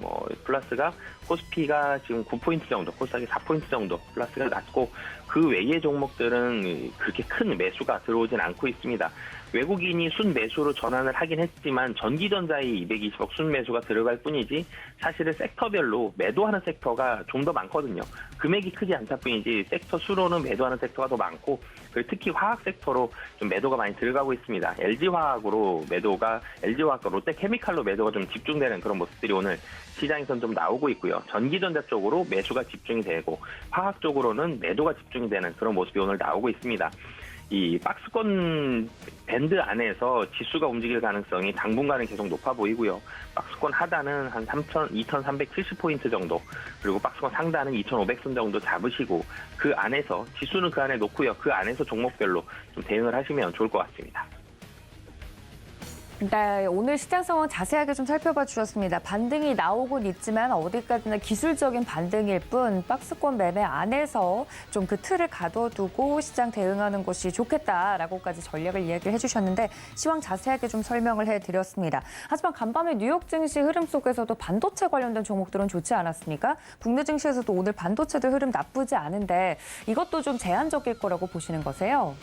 플러스가 코스피가 지금 9포인트 정도, 코스닥이 4포인트 정도 플러스가 낮고 그 외의 종목들은 그렇게 큰 매수가 들어오진 않고 있습니다. 외국인이 순매수로 전환을 하긴 했지만 전기전자의 220억 순매수가 들어갈 뿐이지 사실은 섹터별로 매도하는 섹터가 좀 더 많거든요. 금액이 크지 않다 뿐이지 섹터 수로는 매도하는 섹터가 더 많고 그리고 특히 화학 섹터로 좀 매도가 많이 들어가고 있습니다. LG화학으로 매도가 LG화학과 롯데케미칼로 매도가 좀 집중되는 그런 모습들이 오늘 시장에서는 좀 나오고 있고요. 전기전자 쪽으로 매수가 집중이 되고 화학 쪽으로는 매도가 집중이 되는 그런 모습이 오늘 나오고 있습니다. 이 박스권 밴드 안에서 지수가 움직일 가능성이 당분간은 계속 높아 보이고요. 박스권 하단은 한 2,370포인트 정도, 그리고 박스권 상단은 2,500선 정도 잡으시고 그 안에서 지수는 그 안에 놓고요. 그 안에서 종목별로 좀 대응을 하시면 좋을 것 같습니다. 네, 오늘 시장 상황 자세하게 좀 살펴봐 주셨습니다. 반등이 나오곤 있지만 어디까지나 기술적인 반등일 뿐 박스권 매매 안에서 좀 그 틀을 가둬두고 시장 대응하는 것이 좋겠다라고까지 전략을 이야기를 해주셨는데 시황 자세하게 좀 설명을 해드렸습니다. 하지만 간밤에 뉴욕 증시 흐름 속에서도 반도체 관련된 종목들은 좋지 않았습니까? 국내 증시에서도 오늘 반도체들 흐름 나쁘지 않은데 이것도 좀 제한적일 거라고 보시는 거세요?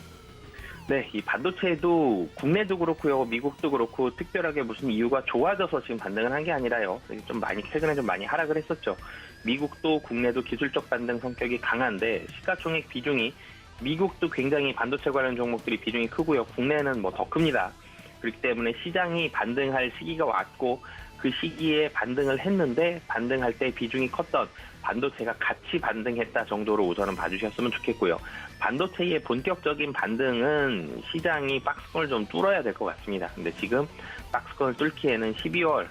네, 이 반도체도 국내도 그렇고요, 미국도 그렇고 특별하게 무슨 이유가 좋아져서 지금 반등을 한 게 아니라요. 최근에 좀 많이 하락을 했었죠. 미국도 국내도 기술적 반등 성격이 강한데 시가총액 비중이 미국도 굉장히 반도체 관련 종목들이 비중이 크고요. 국내는 더 큽니다. 그렇기 때문에 시장이 반등할 시기가 왔고 그 시기에 반등을 했는데 반등할 때 비중이 컸던 반도체가 같이 반등했다 정도로 우선은 봐주셨으면 좋겠고요. 반도체의 본격적인 반등은 시장이 박스권을 좀 뚫어야 될 것 같습니다. 근데 지금 박스권을 뚫기에는 12월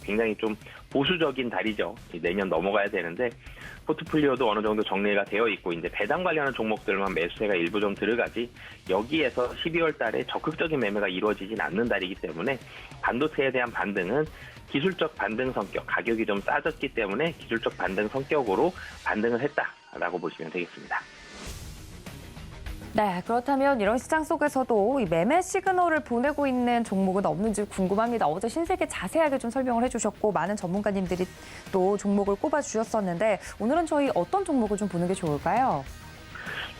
굉장히 좀 보수적인 달이죠. 내년 넘어가야 되는데 포트폴리오도 어느 정도 정리가 되어 있고 이제 배당 관련한 종목들만 매수세가 일부 좀 들어가지 여기에서 12월 달에 적극적인 매매가 이루어지진 않는 달이기 때문에 반도체에 대한 반등은 기술적 반등 성격, 가격이 좀 싸졌기 때문에 기술적 반등 성격으로 반등을 했다라고 보시면 되겠습니다. 네, 그렇다면 이런 시장 속에서도 이 매매 시그널을 보내고 있는 종목은 없는지 궁금합니다. 어제 신세계 자세하게 좀 설명을 해주셨고 많은 전문가님들이 또 종목을 꼽아주셨었는데 오늘은 저희 어떤 종목을 좀 보는 게 좋을까요?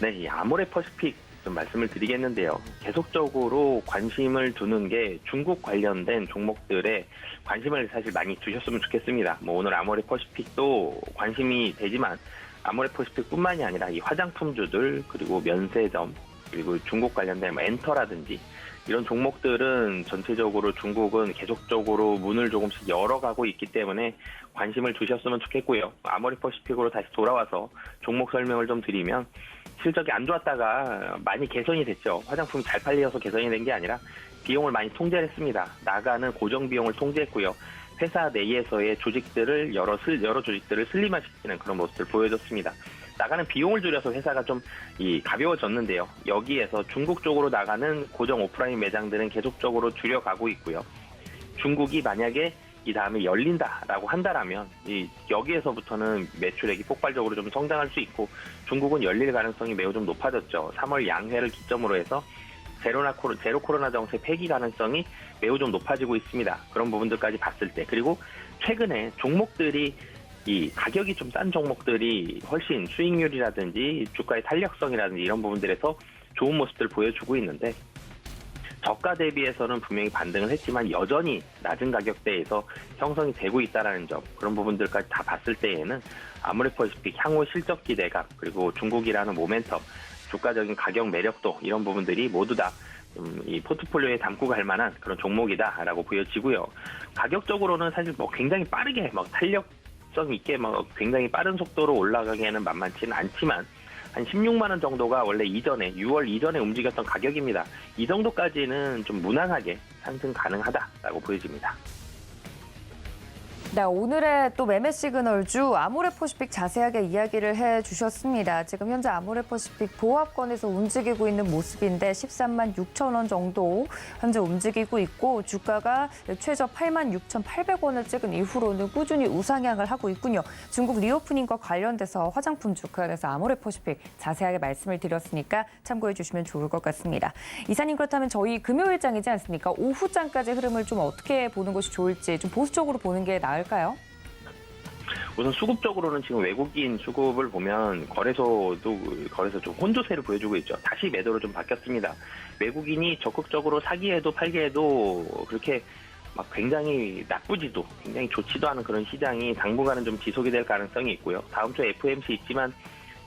네, 이 아모레퍼시픽 좀 말씀을 드리겠는데요. 계속적으로 관심을 두는 게 중국 관련된 종목들에 관심을 사실 많이 두셨으면 좋겠습니다. 뭐 오늘 아모레퍼시픽도 관심이 되지만 아모레퍼시픽뿐만이 아니라 이 화장품주들 그리고 면세점 그리고 중국 관련된 뭐 엔터라든지 이런 종목들은 전체적으로 중국은 계속적으로 문을 조금씩 열어가고 있기 때문에 관심을 두셨으면 좋겠고요. 아모레퍼시픽으로 다시 돌아와서 종목 설명을 좀 드리면 실적이 안 좋았다가 많이 개선이 됐죠. 화장품이 잘 팔려서 개선이 된 게 아니라 비용을 많이 통제를 했습니다. 나가는 고정 비용을 통제했고요. 회사 내에서의 조직들을 여러 조직들을 슬림화시키는 그런 모습을 보여줬습니다. 나가는 비용을 줄여서 회사가 좀 가벼워졌는데요. 여기에서 중국 쪽으로 나가는 고정 오프라인 매장들은 계속적으로 줄여가고 있고요. 중국이 만약에 이 다음에 열린다라고 한다라면 여기에서부터는 매출액이 폭발적으로 좀 성장할 수 있고 중국은 열릴 가능성이 매우 좀 높아졌죠. 3월 양회를 기점으로 해서 제로 코로나 정책 폐기 가능성이 매우 좀 높아지고 있습니다. 그런 부분들까지 봤을 때 그리고 최근에 종목들이 이 가격이 좀 싼 종목들이 훨씬 수익률이라든지 주가의 탄력성이라든지 이런 부분들에서 좋은 모습들을 보여주고 있는데 저가 대비해서는 분명히 반등을 했지만 여전히 낮은 가격대에서 형성이 되고 있다는 점 그런 부분들까지 다 봤을 때에는 아모레퍼시픽 향후 실적 기대감 그리고 중국이라는 모멘텀 주가적인 가격 매력도 이런 부분들이 모두 다 이 포트폴리오에 담고 갈 만한 그런 종목이다라고 보여지고요. 가격적으로는 사실 뭐 굉장히 빠르게 탄력성 있게 굉장히 빠른 속도로 올라가기에는 만만치는 않지만 한 16만 원 정도가 원래 6월 이전에 움직였던 가격입니다. 이 정도까지는 좀 무난하게 상승 가능하다라고 보여집니다. 네, 오늘의 또 매매 시그널주 아모레퍼시픽 자세하게 이야기를 해주셨습니다. 지금 현재 아모레퍼시픽 보합권에서 움직이고 있는 모습인데 13만 6천 원 정도 현재 움직이고 있고 주가가 최저 8만 6,800원을 찍은 이후로는 꾸준히 우상향을 하고 있군요. 중국 리오프닝과 관련돼서 화장품주 그래서 아모레퍼시픽 자세하게 말씀을 드렸으니까 참고해 주시면 좋을 것 같습니다. 이사님 그렇다면 저희 금요일장이지 않습니까? 오후장까지 흐름을 좀 어떻게 보는 것이 좋을지 좀 보수적으로 보는 게 나을까요? 우선 수급적으로는 지금 외국인 수급을 보면 거래소 좀 혼조세를 보여주고 있죠. 다시 매도로 좀 바뀌었습니다. 외국인이 적극적으로 사기에도 팔기에도 그렇게 막 굉장히 나쁘지도 굉장히 좋지도 않은 그런 시장이 당분간은 좀 지속이 될 가능성이 있고요. 다음 주에 FOMC 있지만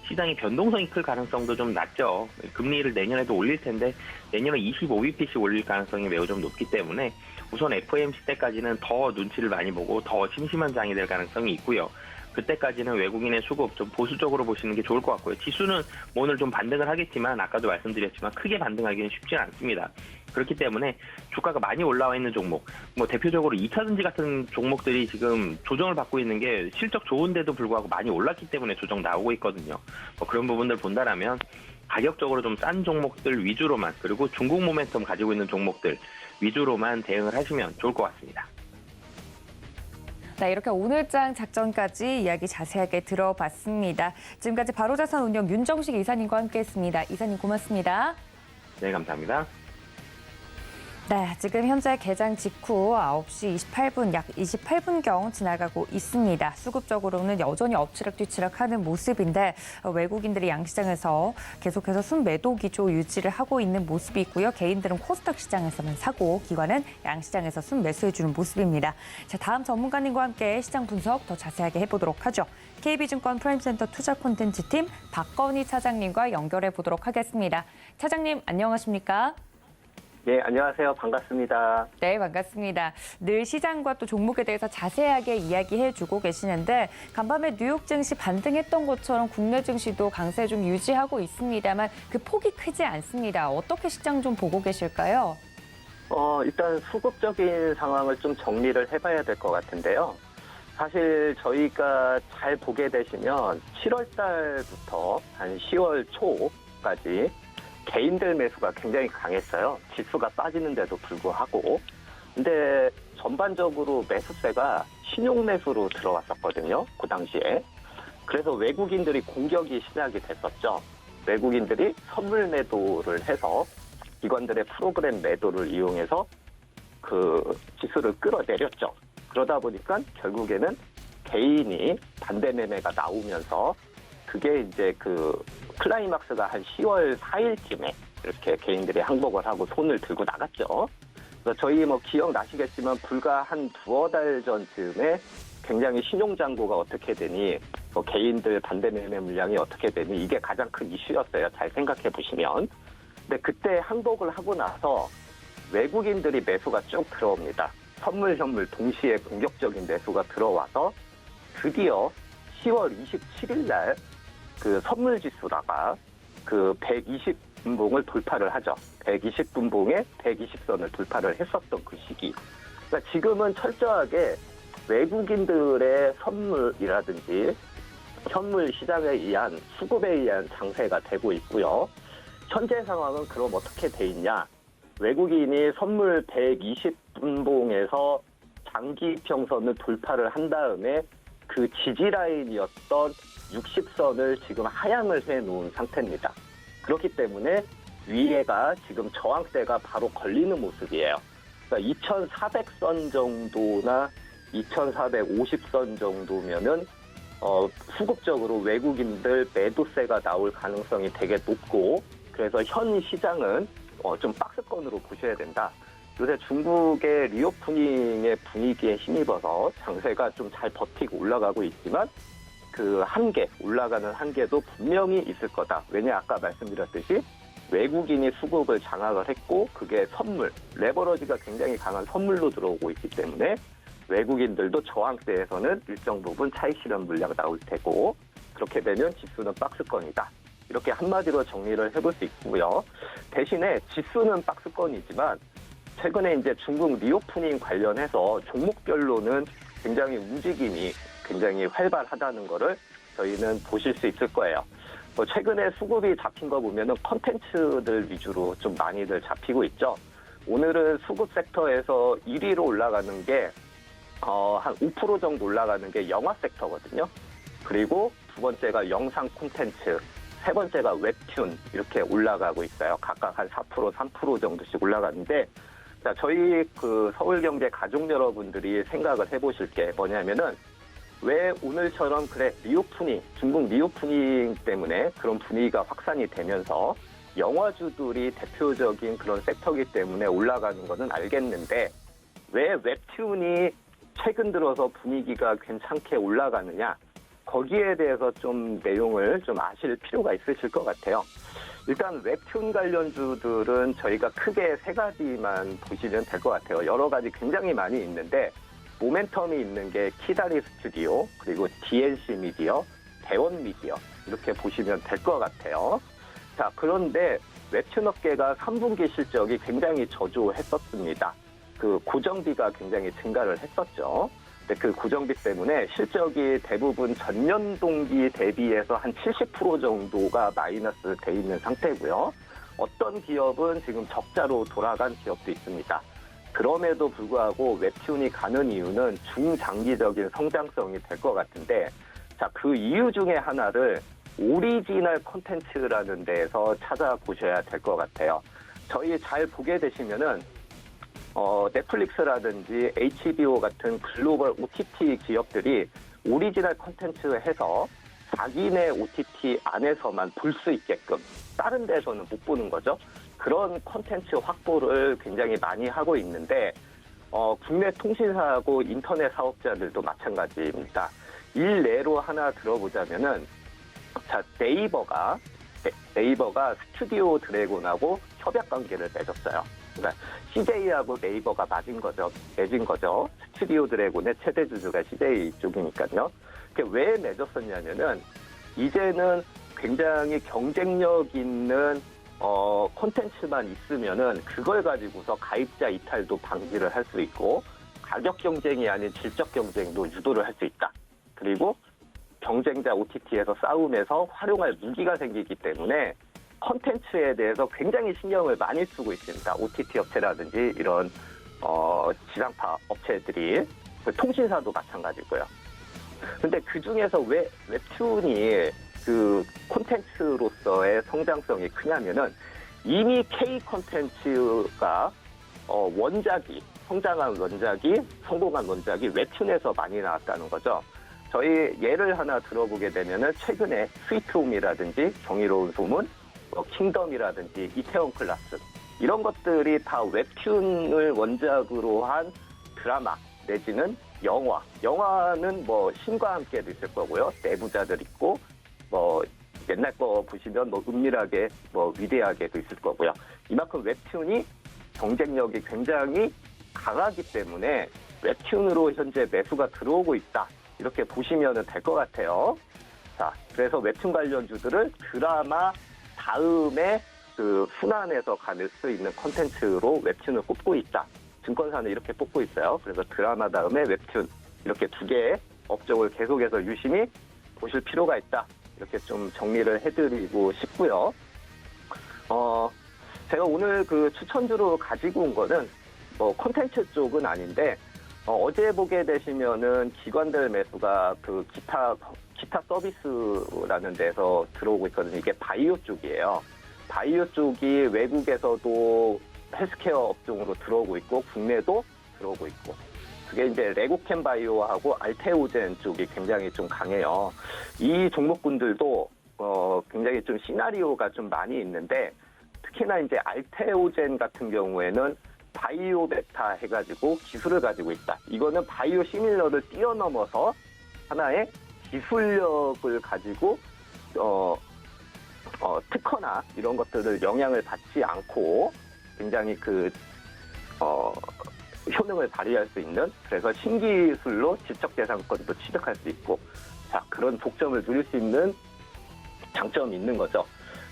시장이 변동성이 클 가능성도 좀 낮죠. 금리를 내년에도 올릴 텐데 내년에 25bp씩 올릴 가능성이 매우 좀 높기 때문에 우선 FOMC 때까지는 더 눈치를 많이 보고 더 심심한 장이 될 가능성이 있고요. 그때까지는 외국인의 수급 좀 보수적으로 보시는 게 좋을 것 같고요. 지수는 뭐 오늘 좀 반등을 하겠지만 아까도 말씀드렸지만 크게 반등하기는 쉽지는 않습니다. 그렇기 때문에 주가가 많이 올라와 있는 종목, 뭐 대표적으로 2차전지 같은 종목들이 지금 조정을 받고 있는 게 실적 좋은데도 불구하고 많이 올랐기 때문에 조정 나오고 있거든요. 뭐 그런 부분들 본다라면 가격적으로 좀 싼 종목들 위주로만 그리고 중국 모멘텀 가지고 있는 종목들 위주로만 대응을 하시면 좋을 것 같습니다. 네, 이렇게 오늘장 작전까지 이야기 자세하게 들어봤습니다. 지금까지 바로자산운용 윤정식 이사님과 함께했습니다. 이사님 고맙습니다. 네, 감사합니다. 네, 지금 현재 개장 직후 9시 28분, 약 28분경 지나가고 있습니다. 수급적으로는 여전히 엎치락뒤치락하는 모습인데 외국인들이 양시장에서 계속해서 순매도 기조 유지를 하고 있는 모습이 있고요. 개인들은 코스닥 시장에서만 사고 기관은 양시장에서 순매수해주는 모습입니다. 자, 다음 전문가님과 함께 시장 분석 더 자세하게 해보도록 하죠. KB증권 프라임센터 투자 콘텐츠팀 박건희 차장님과 연결해 보도록 하겠습니다. 차장님, 안녕하십니까? 네, 안녕하세요. 반갑습니다. 네, 반갑습니다. 늘 시장과 또 종목에 대해서 자세하게 이야기해주고 계시는데 간밤에 뉴욕 증시 반등했던 것처럼 국내 증시도 강세 좀 유지하고 있습니다만 그 폭이 크지 않습니다. 어떻게 시장 좀 보고 계실까요? 일단 수급적인 상황을 좀 정리를 해봐야 될 것 같은데요. 사실 저희가 잘 보게 되시면 7월 달부터 한 10월 초까지 개인들 매수가 굉장히 강했어요. 지수가 빠지는데도 불구하고. 근데 전반적으로 매수세가 신용 매수로 들어왔었거든요. 그 당시에. 그래서 외국인들이 공격이 시작이 됐었죠. 외국인들이 선물 매도를 해서 기관들의 프로그램 매도를 이용해서 그 지수를 끌어내렸죠. 그러다 보니까 결국에는 개인이 반대 매매가 나오면서 그게 이제 그 클라이막스가 한 10월 4일쯤에 이렇게 개인들이 항복을 하고 손을 들고 나갔죠. 그래서 저희 뭐 기억나시겠지만 불과 한 두어 달 전쯤에 굉장히 신용장고가 어떻게 되니 개인들 반대 매매 물량이 어떻게 되니 이게 가장 큰 이슈였어요. 잘 생각해 보시면. 근데 그때 항복을 하고 나서 외국인들이 매수가 쭉 들어옵니다. 선물, 현물 동시에 공격적인 매수가 들어와서 드디어 10월 27일 날 그 선물 지수다가 그 120분봉을 돌파를 하죠. 120분봉에 120선을 돌파를 했었던 그 시기. 그러니까 지금은 철저하게 외국인들의 선물이라든지 현물 시장에 의한 수급에 의한 장세가 되고 있고요. 현재 상황은 그럼 어떻게 돼 있냐? 외국인이 선물 120분봉에서 장기 평선을 돌파를 한 다음에 그 지지 라인이었던 60선을 지금 하향을 해놓은 상태입니다. 그렇기 때문에 위에가 지금 저항대가 바로 걸리는 모습이에요. 그러니까 2400선 정도나 2450선 정도면은 수급적으로 외국인들 매도세가 나올 가능성이 되게 높고 그래서 현 시장은 좀 박스권으로 보셔야 된다. 요새 중국의 리오프닝의 분위기에 힘입어서 장세가 좀 잘 버티고 올라가고 있지만 그 한계, 올라가는 한계도 분명히 있을 거다. 왜냐 아까 말씀드렸듯이 외국인이 수급을 장악을 했고 그게 선물, 레버러지가 굉장히 강한 선물로 들어오고 있기 때문에 외국인들도 저항대에서는 일정 부분 차익 실현 물량 나올 테고 그렇게 되면 지수는 박스권이다. 이렇게 한마디로 정리를 해볼 수 있고요. 대신에 지수는 박스권이지만 최근에 이제 중국 리오프닝 관련해서 종목별로는 굉장히 움직임이 굉장히 활발하다는 거를 저희는 보실 수 있을 거예요. 최근에 수급이 잡힌 거 보면은 컨텐츠들 위주로 좀 많이들 잡히고 있죠. 오늘은 수급 섹터에서 1위로 올라가는 게 한 5% 정도 올라가는 게 영화 섹터거든요. 그리고 두 번째가 영상 콘텐츠, 세 번째가 웹툰 이렇게 올라가고 있어요. 각각 한 4%, 3% 정도씩 올라가는데 자, 저희 그 서울경제 가족 여러분들이 생각을 해보실 게 뭐냐면은 왜 오늘처럼 그래 리오프닝, 중국 리오프닝 때문에 그런 분위기가 확산이 되면서 영화주들이 대표적인 그런 섹터이기 때문에 올라가는 거는 알겠는데 왜 웹툰이 최근 들어서 분위기가 괜찮게 올라가느냐 거기에 대해서 좀 내용을 좀 아실 필요가 있으실 것 같아요. 일단 웹툰 관련주들은 저희가 크게 세 가지만 보시면 될 것 같아요. 여러 가지 굉장히 많이 있는데 모멘텀이 있는 게 키다리 스튜디오, 그리고 DNC 미디어, 대원 미디어 이렇게 보시면 될 것 같아요. 자, 그런데 웹툰 업계가 3분기 실적이 굉장히 저조했었습니다. 그 고정비가 굉장히 증가를 했었죠. 근데 그 고정비 때문에 실적이 대부분 전년 동기 대비해서 한 70% 정도가 마이너스 돼 있는 상태고요. 어떤 기업은 지금 적자로 돌아간 기업도 있습니다. 그럼에도 불구하고 웹툰이 가는 이유는 중장기적인 성장성이 될 것 같은데 자, 그 이유 중에 하나를 오리지널 콘텐츠라는 데에서 찾아보셔야 될 것 같아요. 저희 잘 보게 되시면은 넷플릭스라든지 HBO 같은 글로벌 OTT 기업들이 오리지널 콘텐츠 해서 자기네 OTT 안에서만 볼 수 있게끔 다른 데서는 못 보는 거죠. 그런 콘텐츠 확보를 굉장히 많이 하고 있는데 국내 통신사하고 인터넷 사업자들도 마찬가지입니다. 일례로 하나 들어보자면은 자, 네이버가 스튜디오 드래곤하고 협약 관계를 맺었어요. 그러니까 CJ하고 네이버가 맺은 거죠. 스튜디오 드래곤의 최대 주주가 CJ 쪽이니까요. 그게 왜 맺었었냐면은 이제는 굉장히 경쟁력 있는 콘텐츠만 있으면은 그걸 가지고서 가입자 이탈도 방지를 할 수 있고 가격 경쟁이 아닌 질적 경쟁도 유도를 할 수 있다. 그리고 경쟁자 OTT에서 싸움에서 활용할 무기가 생기기 때문에 콘텐츠에 대해서 굉장히 신경을 많이 쓰고 있습니다. OTT 업체라든지 이런 지상파 업체들이 통신사도 마찬가지고요. 근데 그 중에서 왜 웹툰이 그 콘텐츠로서의 성장성이 크냐면은 이미 K 콘텐츠가 성장한 원작이 성공한 원작이 웹툰에서 많이 나왔다는 거죠. 저희 예를 하나 들어보게 되면은 최근에 스위트홈이라든지 정의로운 소문, 킹덤이라든지 이태원 클라스 이런 것들이 다 웹툰을 원작으로 한 드라마 내지는 영화는 뭐 신과 함께도 있을 거고요. 내부자들 있고 뭐 옛날 거 보시면 뭐 은밀하게 뭐 위대하게도 있을 거고요. 이만큼 웹툰이 경쟁력이 굉장히 강하기 때문에 웹툰으로 현재 매수가 들어오고 있다. 이렇게 보시면 될 것 같아요. 자, 그래서 웹툰 관련주들을 드라마 다음에 그 순환해서 갈 수 있는 콘텐츠로 웹툰을 꼽고 있다. 증권사는 이렇게 뽑고 있어요. 그래서 드라마 다음에 웹툰 이렇게 두 개의 업종을 계속해서 유심히 보실 필요가 있다. 이렇게 좀 정리를 해드리고 싶고요. 제가 오늘 그 추천주로 가지고 온 거는 뭐 콘텐츠 쪽은 아닌데 어제 보게 되시면은 기관들 매수가 그 기타 서비스라는 데서 들어오고 있거든요. 이게 바이오 쪽이에요. 바이오 쪽이 외국에서도 헬스케어 업종으로 들어오고 있고 국내도 들어오고 있고 그게 이제 레고캠 바이오하고 알테오젠 쪽이 굉장히 좀 강해요. 이 종목군들도 굉장히 좀 시나리오가 좀 많이 있는데 특히나 이제 알테오젠 같은 경우에는 바이오 베타 해가지고 기술을 가지고 있다. 이거는 바이오 시밀러를 뛰어넘어서 하나의 기술력을 가지고 특허나 이런 것들을 영향을 받지 않고 굉장히 효능을 발휘할 수 있는 그래서 신기술로 지적재산권도 취득할 수 있고 자 그런 독점을 누릴 수 있는 장점이 있는 거죠.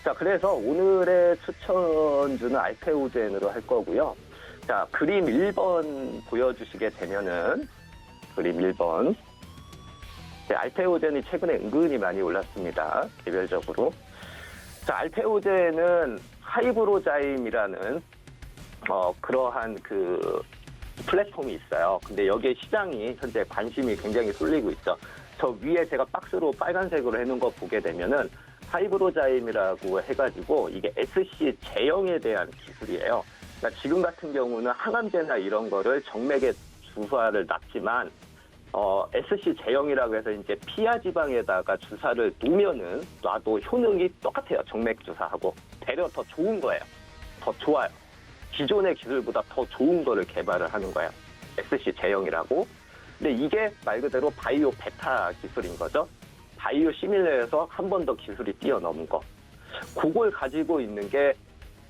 자 그래서 오늘의 추천주는 알테오젠으로 할 거고요. 자 그림 1번 보여주시게 되면은 그림 1번 알테오젠이 최근에 은근히 많이 올랐습니다. 개별적으로. 자 알테오젠은 하이브로자임이라는 그러한 그 플랫폼이 있어요. 근데 여기에 시장이 현재 관심이 굉장히 쏠리고 있죠. 저 위에 제가 박스로 빨간색으로 해놓은 거 보게 되면은 하이브로자임이라고 해가지고 이게 SC 제형에 대한 기술이에요. 그러니까 지금 같은 경우는 항암제나 이런 거를 정맥에 주사를 놨지만 SC 제형이라고 해서 이제 피하 지방에다가 주사를 놔도 효능이 똑같아요. 정맥 주사하고 되려 더 좋은 거예요. 더 좋아요. 기존의 기술보다 더 좋은 거를 개발을 하는 거예요. SC 제형이라고. 근데 이게 말 그대로 바이오 베타 기술인 거죠. 바이오 시밀러에서 한 번 더 기술이 뛰어넘은 거. 그걸 가지고 있는 게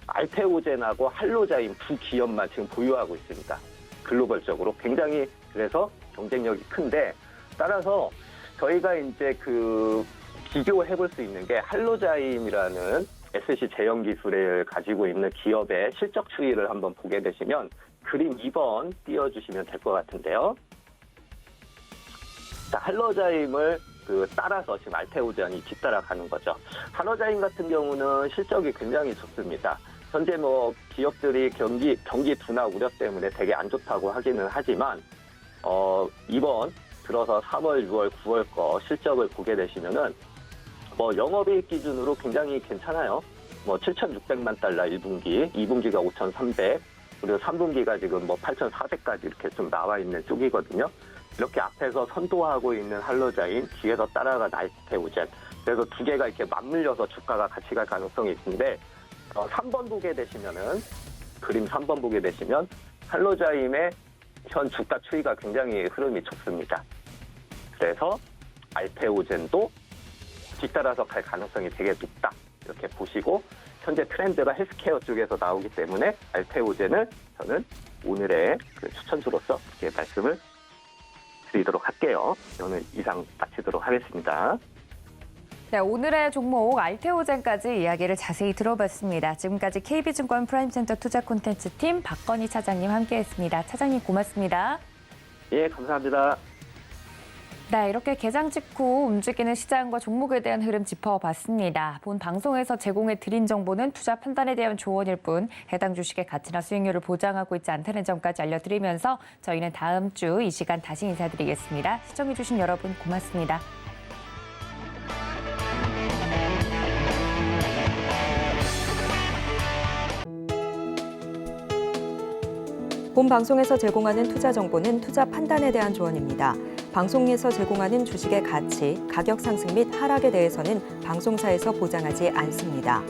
알테오젠하고 할로자임 두 기업만 지금 보유하고 있습니다. 글로벌적으로 굉장히 그래서 경쟁력이 큰데 따라서 저희가 이제 비교해 볼 수 있는 게 할로자임이라는 SC 제형 기술을 가지고 있는 기업의 실적 추이를 한번 보게 되시면 그림 2번 띄워주시면 될 것 같은데요. 자, 할로자임을 따라서 지금 알테오젠이 뒤따라가는 거죠. 할로자임 같은 경우는 실적이 굉장히 좋습니다. 현재 뭐 기업들이 경기 둔화 우려 때문에 되게 안 좋다고 하기는 하지만 이번 들어서 3월, 6월, 9월 거 실적을 보게 되시면은 뭐 영업이익 기준으로 굉장히 괜찮아요. 뭐 7,600만 달러 1분기, 2분기가 5,300, 그리고 3분기가 지금 뭐 8,400까지 이렇게 좀 나와 있는 쪽이거든요. 이렇게 앞에서 선도하고 있는 할로자임, 뒤에서 따라간 알테오젠. 그래서 두 개가 이렇게 맞물려서 주가가 같이 갈 가능성이 있는데 3번 보게 되시면은 그림 3번 보게 되시면 할로자임의 현 주가 추이가 굉장히 흐름이 좋습니다. 그래서 알테오젠도 뒤따라서 갈 가능성이 되게 높다. 이렇게 보시고 현재 트렌드가 헬스케어 쪽에서 나오기 때문에 알테오젠을 저는 오늘의 그 추천주로서 이렇게 말씀을 드리도록 할게요. 오늘 이상 마치도록 하겠습니다. 네, 오늘의 종목 알테오젠까지 이야기를 자세히 들어봤습니다. 지금까지 KB증권 프라임센터 투자 콘텐츠팀 박건희 차장님 함께했습니다. 차장님 고맙습니다. 예, 감사합니다. 네, 이렇게 개장 직후 움직이는 시장과 종목에 대한 흐름 짚어봤습니다. 본 방송에서 제공해드린 정보는 투자 판단에 대한 조언일 뿐 해당 주식의 가치나 수익률을 보장하고 있지 않다는 점까지 알려드리면서 저희는 다음 주 이 시간 다시 인사드리겠습니다. 시청해주신 여러분 고맙습니다. 본 방송에서 제공하는 투자 정보는 투자 판단에 대한 조언입니다. 방송에서 제공하는 주식의 가치, 가격 상승 및 하락에 대해서는 방송사에서 보장하지 않습니다.